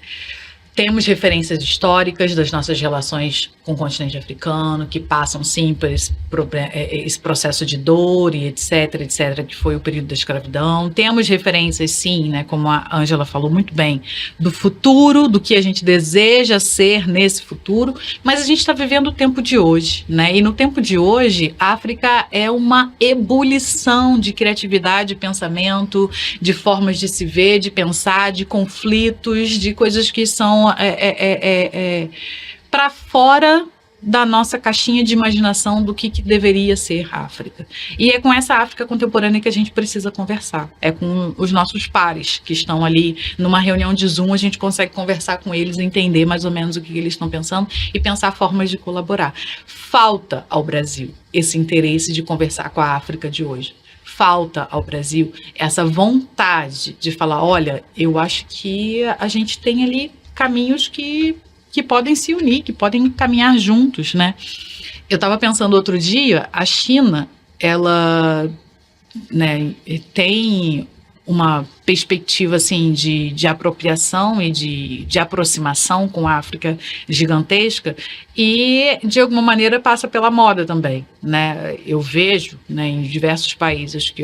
Temos referências históricas das nossas relações com o continente africano, que passam, sim, por esse processo de dor e etc, que foi o período da escravidão. Temos referências, sim, né, como a Ângela falou muito bem, do futuro, do que a gente deseja ser nesse futuro, mas a gente está vivendo o tempo de hoje, né? E no tempo de hoje, a África é uma ebulição de criatividade, de pensamento, de formas de se ver, de pensar, de conflitos, de coisas que são para fora da nossa caixinha de imaginação do que deveria ser a África. E é com essa África contemporânea que a gente precisa conversar. É com os nossos pares que estão ali numa reunião de Zoom, a gente consegue conversar com eles, entender mais ou menos o que eles estão pensando e pensar formas de colaborar. Falta ao Brasil esse interesse de conversar com a África de hoje. Falta ao Brasil essa vontade de falar, olha, eu acho que a gente tem ali caminhos que podem se unir, que podem caminhar juntos, né? Eu estava pensando outro dia, a China, ela, né, tem uma perspectiva assim de apropriação e de aproximação com a África gigantesca e de alguma maneira passa pela moda também, né? Eu vejo, né, em diversos países que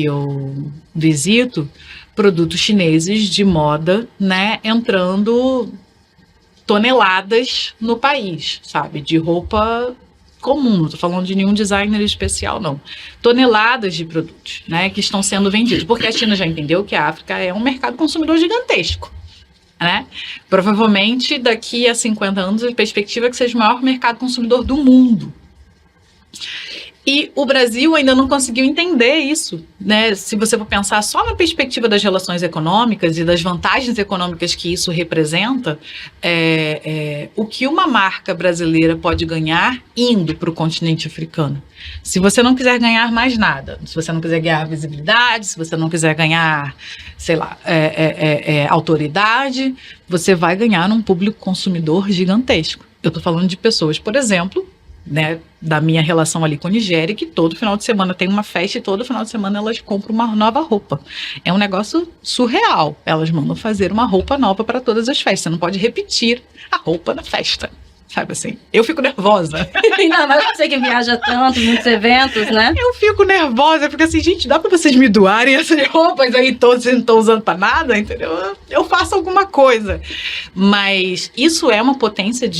eu visito produtos chineses de moda, né, entrando toneladas no país, sabe, de roupa comum, não estou falando de nenhum designer especial, não. Toneladas de produtos, né, que estão sendo vendidos, porque a China já entendeu que a África é um mercado consumidor gigantesco, né? Provavelmente daqui a 50 anos a perspectiva é que seja o maior mercado consumidor do mundo. E o Brasil ainda não conseguiu entender isso, né? Se você for pensar só na perspectiva das relações econômicas e das vantagens econômicas que isso representa, o que uma marca brasileira pode ganhar indo para o continente africano. Se você não quiser ganhar mais nada, se você não quiser ganhar visibilidade, se você não quiser ganhar, sei lá, autoridade, você vai ganhar um público consumidor gigantesco. Eu estou falando de pessoas, por exemplo, né, da minha relação ali com a Nigéria, que todo final de semana tem uma festa e todo final de semana elas compram uma nova roupa. É um negócio surreal. Elas mandam fazer uma roupa nova para todas as festas. Você não pode repetir a roupa na festa. Sabe assim? Eu fico nervosa. Ainda mais você que viaja tanto, muitos eventos, né? Eu fico nervosa, porque assim, gente, dá pra vocês me doarem essas roupas aí todas, vocês não estão usando pra nada, entendeu? Eu faço alguma coisa. Mas isso é uma potência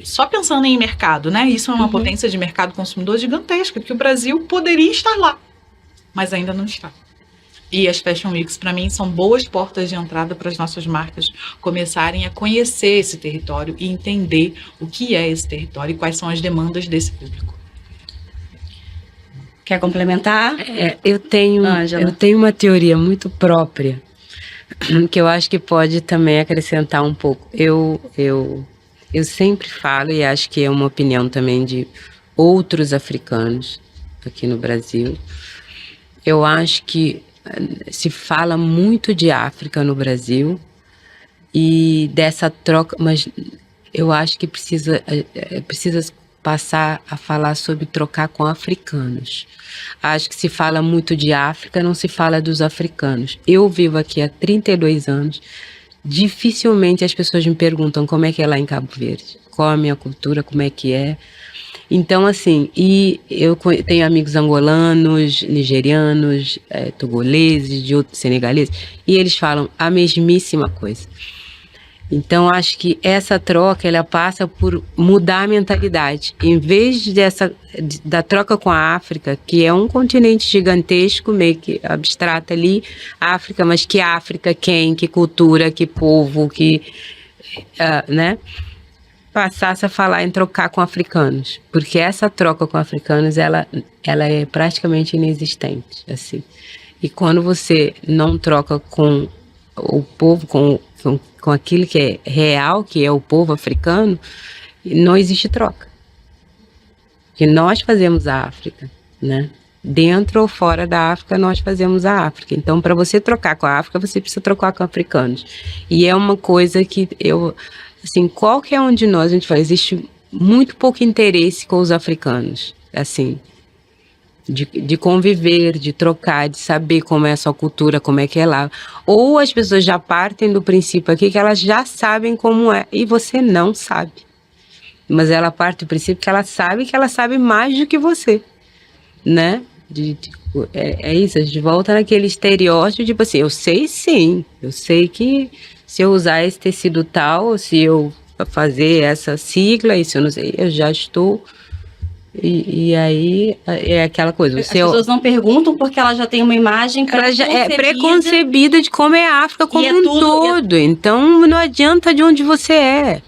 só pensando em mercado, né? Isso é uma potência de mercado consumidor gigantesca, que o Brasil poderia estar lá, mas ainda não está. E as Fashion Weeks, para mim, são boas portas de entrada para as nossas marcas começarem a conhecer esse território e entender o que é esse território e quais são as demandas desse público. Quer complementar? Eu tenho uma teoria muito própria, que eu acho que pode também acrescentar um pouco. Eu sempre falo, e acho que é uma opinião também de outros africanos aqui no Brasil. Eu acho que se fala muito de África no Brasil e dessa troca, mas eu acho que precisa passar a falar sobre trocar com africanos. Acho que se fala muito de África, não se fala dos africanos. Eu vivo aqui há 32 anos, dificilmente as pessoas me perguntam como é que é lá em Cabo Verde, qual a minha cultura, como é que é. Então, assim, e eu tenho amigos angolanos, nigerianos, togoleses, de outros senegaleses, e eles falam a mesmíssima coisa. Então, acho que essa troca, ela passa por mudar a mentalidade. Em vez da troca com a África, que é um continente gigantesco, meio que abstrato ali, África, mas que África, quem, que cultura, que povo, né? Passasse a falar em trocar com africanos, porque essa troca com africanos, ela é praticamente inexistente, assim. E quando você não troca com o povo, com aquilo que é real, que é o povo africano, não existe troca. Porque nós fazemos a África, né? Dentro ou fora da África, nós fazemos a África. Então, para você trocar com a África, você precisa trocar com africanos. E é uma coisa que assim, qualquer um de nós, a gente fala, existe muito pouco interesse com os africanos, assim, de conviver, de trocar, de saber como é a sua cultura, como é que é lá. Ou as pessoas já partem do princípio aqui que elas já sabem como é, e você não sabe. Mas ela parte do princípio que ela sabe mais do que você, né? É isso, a gente volta naquele estereótipo, tipo assim, eu sei sim, eu sei que se eu usar esse tecido tal, se eu fazer essa sigla, e se eu não sei, eu já estou. E aí é aquela coisa. As pessoas não perguntam porque ela já tem uma imagem ela já é preconcebida de como é a África como um todo. Então não adianta de onde você é.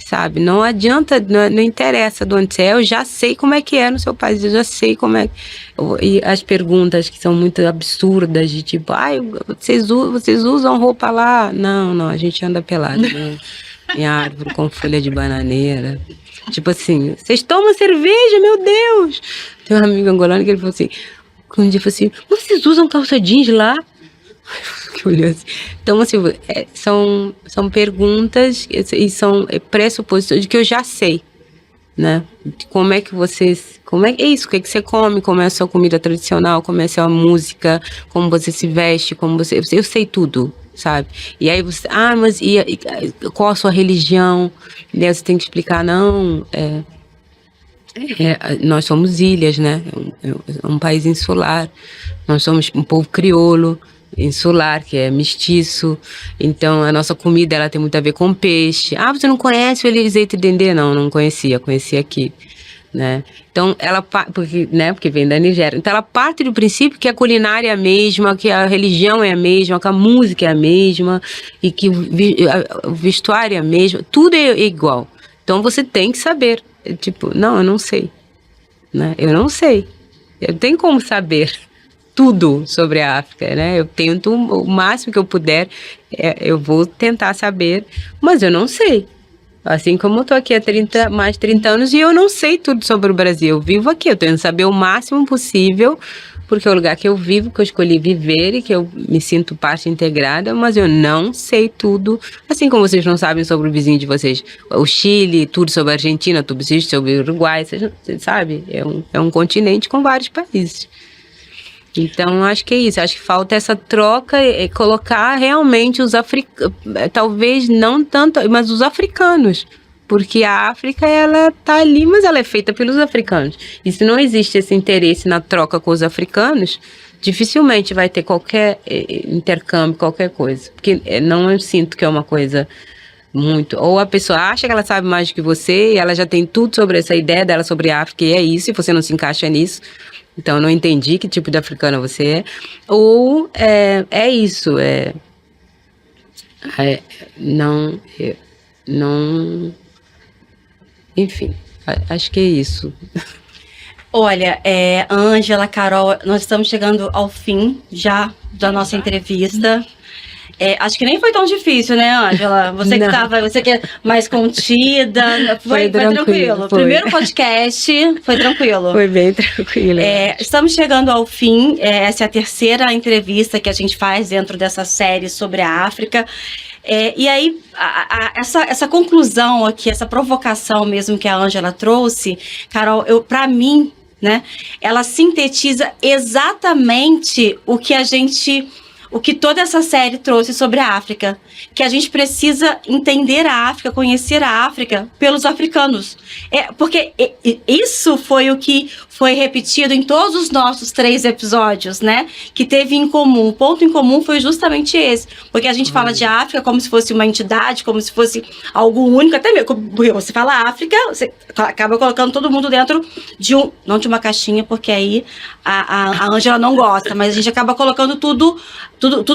Sabe? Não adianta, não interessa de onde você é, eu já sei como é que é no seu país, eu já sei como é. E as perguntas que são muito absurdas, de tipo, vocês usam roupa lá? Não, a gente anda pelado, né? Em árvore com folha de bananeira. Tipo assim, vocês tomam cerveja, meu Deus! Tem um amigo angolano que ele falou assim, um dia falou assim, vocês usam calça jeans lá? Assim. Então, assim, são perguntas e são pressuposições de que eu já sei, né? Como é que vocês... é isso? O que você come? Como é a sua comida tradicional? Como é a sua música? Como você se veste? Eu sei tudo, sabe? E aí você... mas qual a sua religião? E aí você tem que explicar, não... nós somos ilhas, né? É um país insular. Nós somos um povo crioulo, insular, que é mestiço. Então, a nossa comida, ela tem muito a ver com peixe. Você não conhece o Elisete Dendê? Não conhecia aqui, né? Então, porque vem da Nigéria. Então, ela parte do princípio que a culinária é a mesma, que a religião é a mesma, que a música é a mesma, e que o vestuário é a mesma, tudo é igual. Então, você tem que saber. Tipo, não, eu não sei, né? Eu não sei. Eu tenho como saber tudo sobre a África, né? Eu tento o máximo que eu puder, eu vou tentar saber, mas eu não sei. Assim como eu tô aqui há mais de 30 anos e eu não sei tudo sobre o Brasil. Eu vivo aqui, eu tento saber o máximo possível, porque é o lugar que eu vivo, que eu escolhi viver e que eu me sinto parte integrada, mas eu não sei tudo. Assim como vocês não sabem sobre o vizinho de vocês, o Chile, tudo sobre a Argentina, tudo sobre o Uruguai, você sabe? É um continente com vários países. Então, acho que é isso. Acho que falta essa troca e colocar realmente os africanos, talvez não tanto, mas os africanos. Porque a África, ela tá ali, mas ela é feita pelos africanos. E se não existe esse interesse na troca com os africanos, dificilmente vai ter qualquer intercâmbio, qualquer coisa. Porque não eu sinto que é uma coisa muito... Ou a pessoa acha que ela sabe mais do que você e ela já tem tudo sobre essa ideia dela sobre a África e é isso, e você não se encaixa nisso. Então, eu não entendi que tipo de africana você é. Ou isso, não... Enfim, acho que é isso. Olha, Ângela, Carol, nós estamos chegando ao fim já da nossa entrevista. Acho que nem foi tão difícil, né, Ângela? Você que é mais contida, foi tranquilo. Foi. Primeiro podcast, foi tranquilo. Foi bem tranquilo. Estamos chegando ao fim, essa é a terceira entrevista que a gente faz dentro dessa série sobre a África. E aí, essa conclusão aqui, essa provocação mesmo que a Ângela trouxe, Carol, para mim, né, ela sintetiza exatamente o que toda essa série trouxe sobre a África, que a gente precisa entender a África, conhecer a África pelos africanos. Porque isso foi o que foi repetido em todos os nossos 3 episódios, né? Que teve em comum. O ponto em comum foi justamente esse. Porque a gente fala de África como se fosse uma entidade, como se fosse algo único, até mesmo. Porque você fala África, você acaba colocando todo mundo dentro de não de uma caixinha, porque aí a Ângela não gosta, mas a gente acaba colocando tudo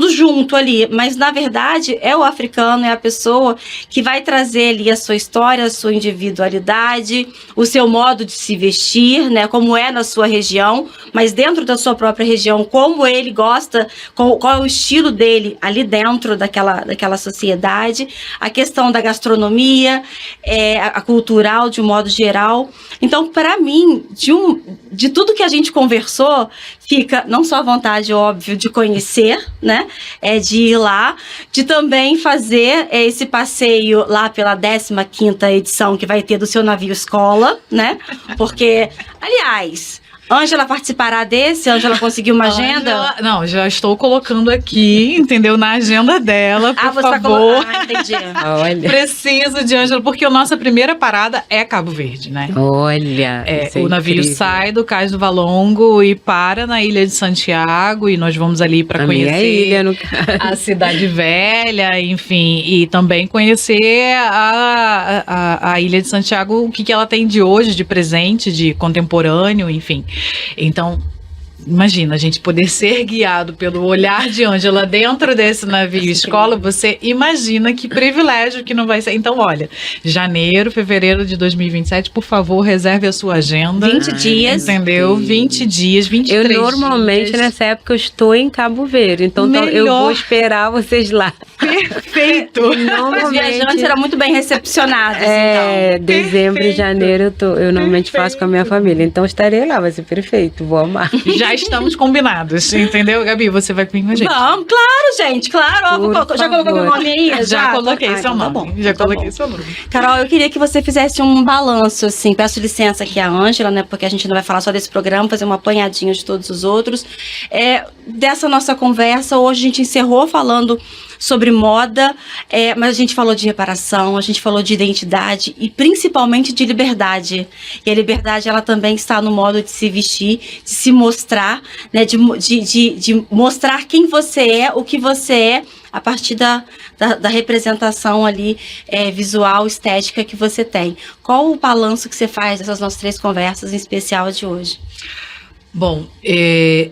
junto ali. Mas, na verdade, é o africano, é a pessoa que vai trazer ali a sua história, a sua individualidade, o seu modo de se vestir, né? Como é na sua região, mas dentro da sua própria região, como ele gosta, qual é o estilo dele ali dentro daquela sociedade, a questão da gastronomia, a cultural de um modo geral. Então, para mim, de tudo que a gente conversou, fica não só a vontade, óbvio, de conhecer, né? De ir lá, de também fazer esse passeio lá pela 15ª edição que vai ter do Seu Navio Escola, né? Porque, aliás, Ângela participará desse? Ângela conseguiu uma agenda? Não, já estou colocando aqui, entendeu? Na agenda dela, por favor. Entendi. Olha. Preciso de Ângela, porque a nossa primeira parada é Cabo Verde, né? Olha. O navio sai do Cais do Valongo e para na Ilha de Santiago, e nós vamos ali para conhecer minha ilha, no caso. a Cidade Velha, enfim, e também conhecer a Ilha de Santiago, o que ela tem de hoje, de presente, de contemporâneo, enfim. Então, imagina, a gente poder ser guiado pelo olhar de Ângela dentro desse navio escola, você imagina que privilégio que não vai ser. Então, olha, janeiro, fevereiro de 2027, por favor, reserve a sua agenda. 20 dias. Entendeu? 20 dias, 23 Eu normalmente, dias. nessa época, eu estou em Cabo Verde, então eu vou esperar vocês lá. Perfeito! Os viajantes eram muito bem recepcionados, então. Dezembro e janeiro eu normalmente faço com a minha família, então estarei lá, vai ser perfeito, vou amar. Já estamos combinados, entendeu, Gabi? Você vai comigo com a gente. Vamos, claro, gente, claro. Já colocou meu nome aí? Já coloquei seu nome. Tá bom, Já tá coloquei bom. seu nome. Carol, eu queria que você fizesse um balanço, assim, peço licença aqui à Ângela, né, porque a gente não vai falar só desse programa, fazer um apanhadinho de todos os outros. Dessa nossa conversa, hoje a gente encerrou falando sobre moda, mas a gente falou de reparação, a gente falou de identidade e principalmente de liberdade. E a liberdade, ela também está no modo de se vestir, de se mostrar, né, de mostrar quem você é, o que você é, a partir da representação ali visual, estética que você tem. Qual o balanço que você faz dessas nossas 3 conversas, em especial a de hoje? Bom,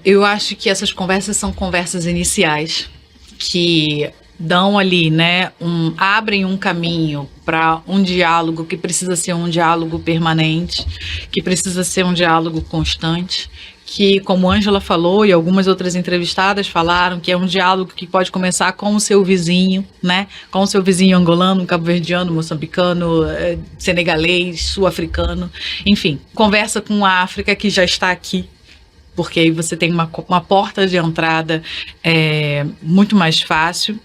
eu acho que essas conversas são conversas iniciais que dão ali, né, abrem um caminho para um diálogo que precisa ser um diálogo permanente, que precisa ser um diálogo constante, que, como Ângela falou e algumas outras entrevistadas falaram, que é um diálogo que pode começar com o seu vizinho, né, com o seu vizinho angolano, cabo-verdiano, moçambicano, senegalês, sul-africano, enfim, conversa com a África que já está aqui, porque aí você tem uma porta de entrada muito mais fácil.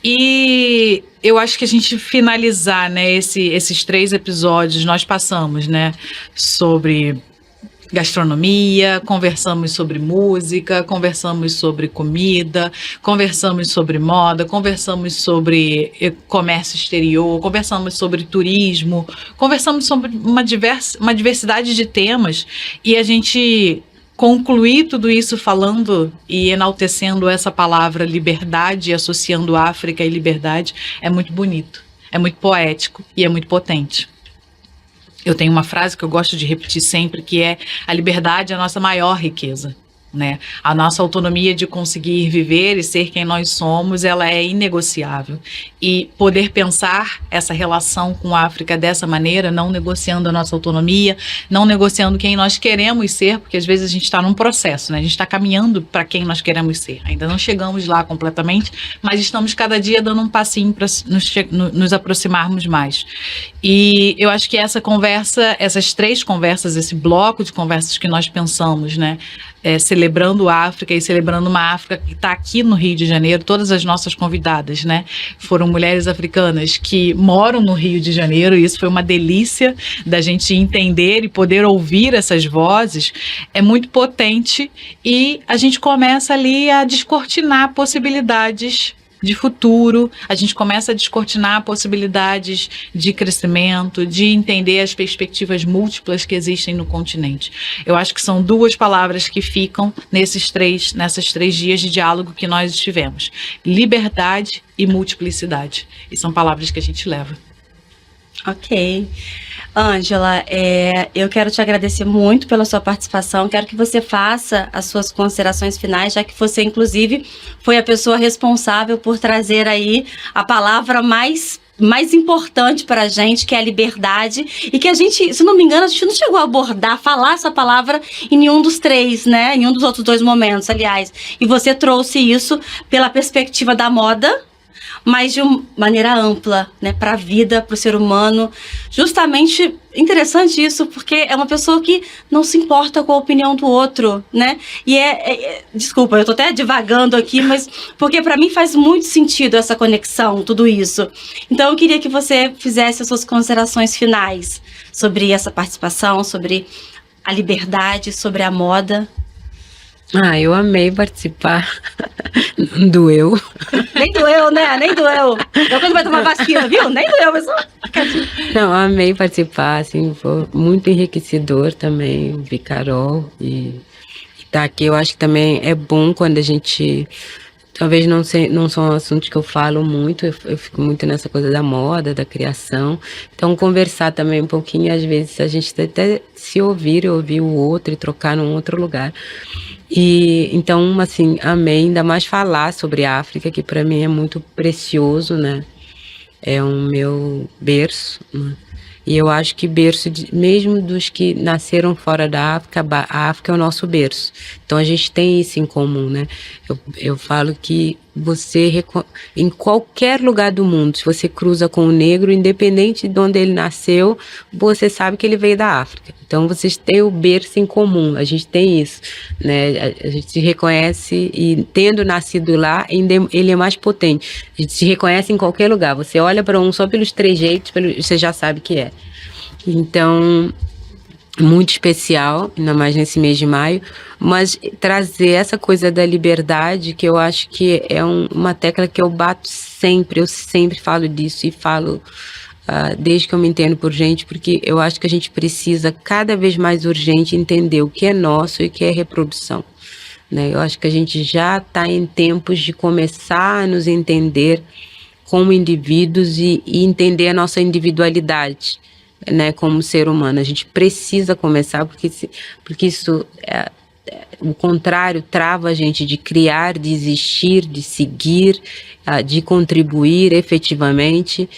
E eu acho que a gente finalizar, né, esses 3 episódios, nós passamos, né, sobre gastronomia, conversamos sobre música, conversamos sobre comida, conversamos sobre moda, conversamos sobre comércio exterior, conversamos sobre turismo, conversamos sobre uma diversidade de temas, e a gente concluir tudo isso falando e enaltecendo essa palavra liberdade, associando África e liberdade, é muito bonito, é muito poético e é muito potente. Eu tenho uma frase que eu gosto de repetir sempre, que é: a liberdade é a nossa maior riqueza. né? A nossa autonomia de conseguir viver e ser quem nós somos, ela é inegociável. E poder pensar essa relação com a África dessa maneira, não negociando a nossa autonomia, não negociando quem nós queremos ser, porque às vezes a gente está num processo, né? A gente está caminhando para quem nós queremos ser. Ainda não chegamos lá completamente, mas estamos cada dia dando um passinho para nos aproximarmos mais. E eu acho que essa conversa, essas 3 conversas, esse bloco de conversas que nós pensamos, né? Celebrando a África e celebrando uma África que está aqui no Rio de Janeiro. Todas as nossas convidadas, né, foram mulheres africanas que moram no Rio de Janeiro, e isso foi uma delícia da gente entender e poder ouvir essas vozes. É muito potente, e a gente começa ali a descortinar possibilidades de futuro, a gente começa a descortinar possibilidades de crescimento, de entender as perspectivas múltiplas que existem no continente. Eu acho que são 2 palavras que ficam nessas 3 dias de diálogo que nós tivemos: liberdade e multiplicidade. E são palavras que a gente leva. Ok. Ângela, eu quero te agradecer muito pela sua participação. Quero que você faça as suas considerações finais, já que você, inclusive, foi a pessoa responsável por trazer aí a palavra mais importante para a gente, que é a liberdade, e que a gente, se não me engano, a gente não chegou a abordar, falar essa palavra em nenhum dos 3, né? Em nenhum dos outros 2 momentos, aliás. E você trouxe isso pela perspectiva da moda, mas de uma maneira ampla, né, para a vida, para o ser humano. Justamente interessante isso, porque é uma pessoa que não se importa com a opinião do outro, né? E desculpa, eu tô até divagando aqui, mas porque para mim faz muito sentido essa conexão, tudo isso. Então eu queria que você fizesse as suas considerações finais sobre essa participação, sobre a liberdade, sobre a moda. Eu amei participar. Não doeu. Nem doeu, né? Nem doeu. Eu quando vai tomar vacina, viu? Nem doeu, mas só... Não, amei participar, assim, foi muito enriquecedor também ouvir Carol e estar aqui. Eu acho que também é bom quando a gente... Talvez não são assuntos que eu falo muito, eu fico muito nessa coisa da moda, da criação. Então, conversar também um pouquinho, às vezes, a gente até se ouvir o outro e trocar num outro lugar. E então, assim, amei ainda mais falar sobre a África, que para mim é muito precioso, né? É o meu berço, né? E eu acho que berço, mesmo dos que nasceram fora da África, a África é o nosso berço. Então a gente tem isso em comum, né? Eu falo que você, em qualquer lugar do mundo, se você cruza com um negro, independente de onde ele nasceu, você sabe que ele veio da África. Então vocês têm o berço em comum, a gente tem isso, né? A gente se reconhece e, tendo nascido lá, ele é mais potente. A gente se reconhece em qualquer lugar. Você olha para um só pelos trejeitos, você já sabe que é. Então, muito especial, ainda mais nesse mês de maio, mas trazer essa coisa da liberdade, que eu acho que é uma tecla que eu bato sempre, eu sempre falo disso e falo desde que eu me entendo por gente, porque eu acho que a gente precisa cada vez mais urgente entender o que é nosso e o que é reprodução, né? Eu acho que a gente já está em tempos de começar a nos entender como indivíduos e entender a nossa individualidade, né, como ser humano. A gente precisa começar, porque isso, o contrário, trava a gente de criar, de existir, de seguir, de contribuir efetivamente,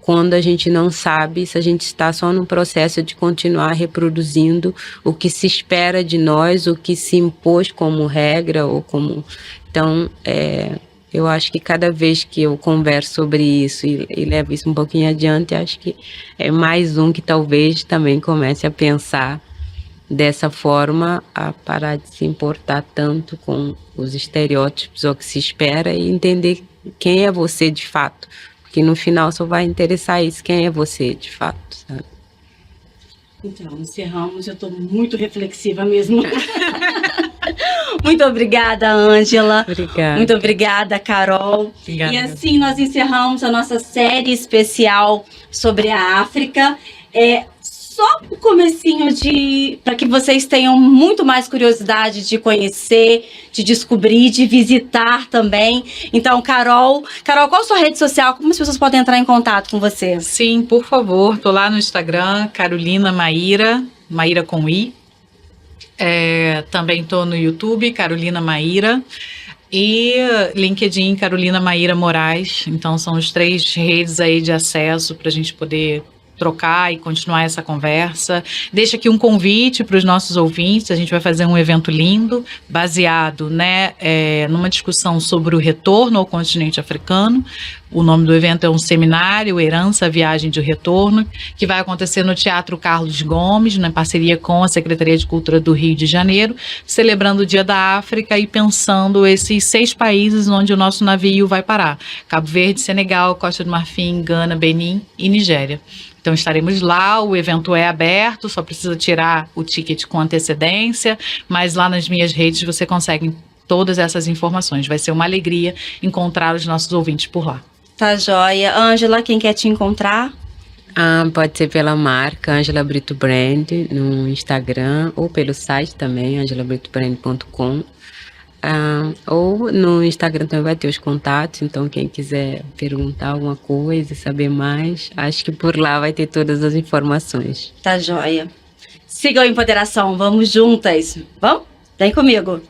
quando a gente não sabe se a gente está só no processo de continuar reproduzindo o que se espera de nós, o que se impôs como regra ou como... Então, eu acho que cada vez que eu converso sobre isso e levo isso um pouquinho adiante, acho que é mais um que talvez também comece a pensar dessa forma, a parar de se importar tanto com os estereótipos ou o que se espera e entender quem é você de fato. Porque no final só vai interessar isso, quem é você de fato, sabe? Então, encerramos. Eu estou muito reflexiva mesmo. Muito obrigada, Ângela. Obrigada. Muito obrigada, Carol. Obrigada. E assim nós encerramos a nossa série especial sobre a África. Só o comecinho para que vocês tenham muito mais curiosidade de conhecer, de descobrir, de visitar também. Então, Carol, qual a sua rede social? Como as pessoas podem entrar em contato com você? Sim, por favor, tô lá no Instagram, Carolina Maíra, Maíra com I. Também estou no YouTube, Carolina Maíra, e LinkedIn, Carolina Maíra Moraes. Então são as 3 redes aí de acesso para a gente poder trocar e continuar essa conversa. Deixa aqui um convite para os nossos ouvintes. A gente vai fazer um evento lindo, baseado, né, numa discussão sobre o retorno ao continente africano. O nome do evento é um seminário, Herança, Viagem de Retorno, que vai acontecer no Teatro Carlos Gomes, na parceria com a Secretaria de Cultura do Rio de Janeiro, celebrando o Dia da África e pensando esses 6 países onde o nosso navio vai parar: Cabo Verde, Senegal, Costa do Marfim, Gana, Benin e Nigéria. Então estaremos lá, o evento é aberto, só precisa tirar o ticket com antecedência, mas lá nas minhas redes você consegue todas essas informações. Vai ser uma alegria encontrar os nossos ouvintes por lá. Tá joia. Ângela, quem quer te encontrar? Pode ser pela marca Angela Brito Brand no Instagram ou pelo site também, angelabritobrand.com. Ou no Instagram também vai ter os contatos, então quem quiser perguntar alguma coisa, saber mais, acho que por lá vai ter todas as informações. Tá joia. Siga o Empoderação, vamos juntas. Vamos? Vem comigo.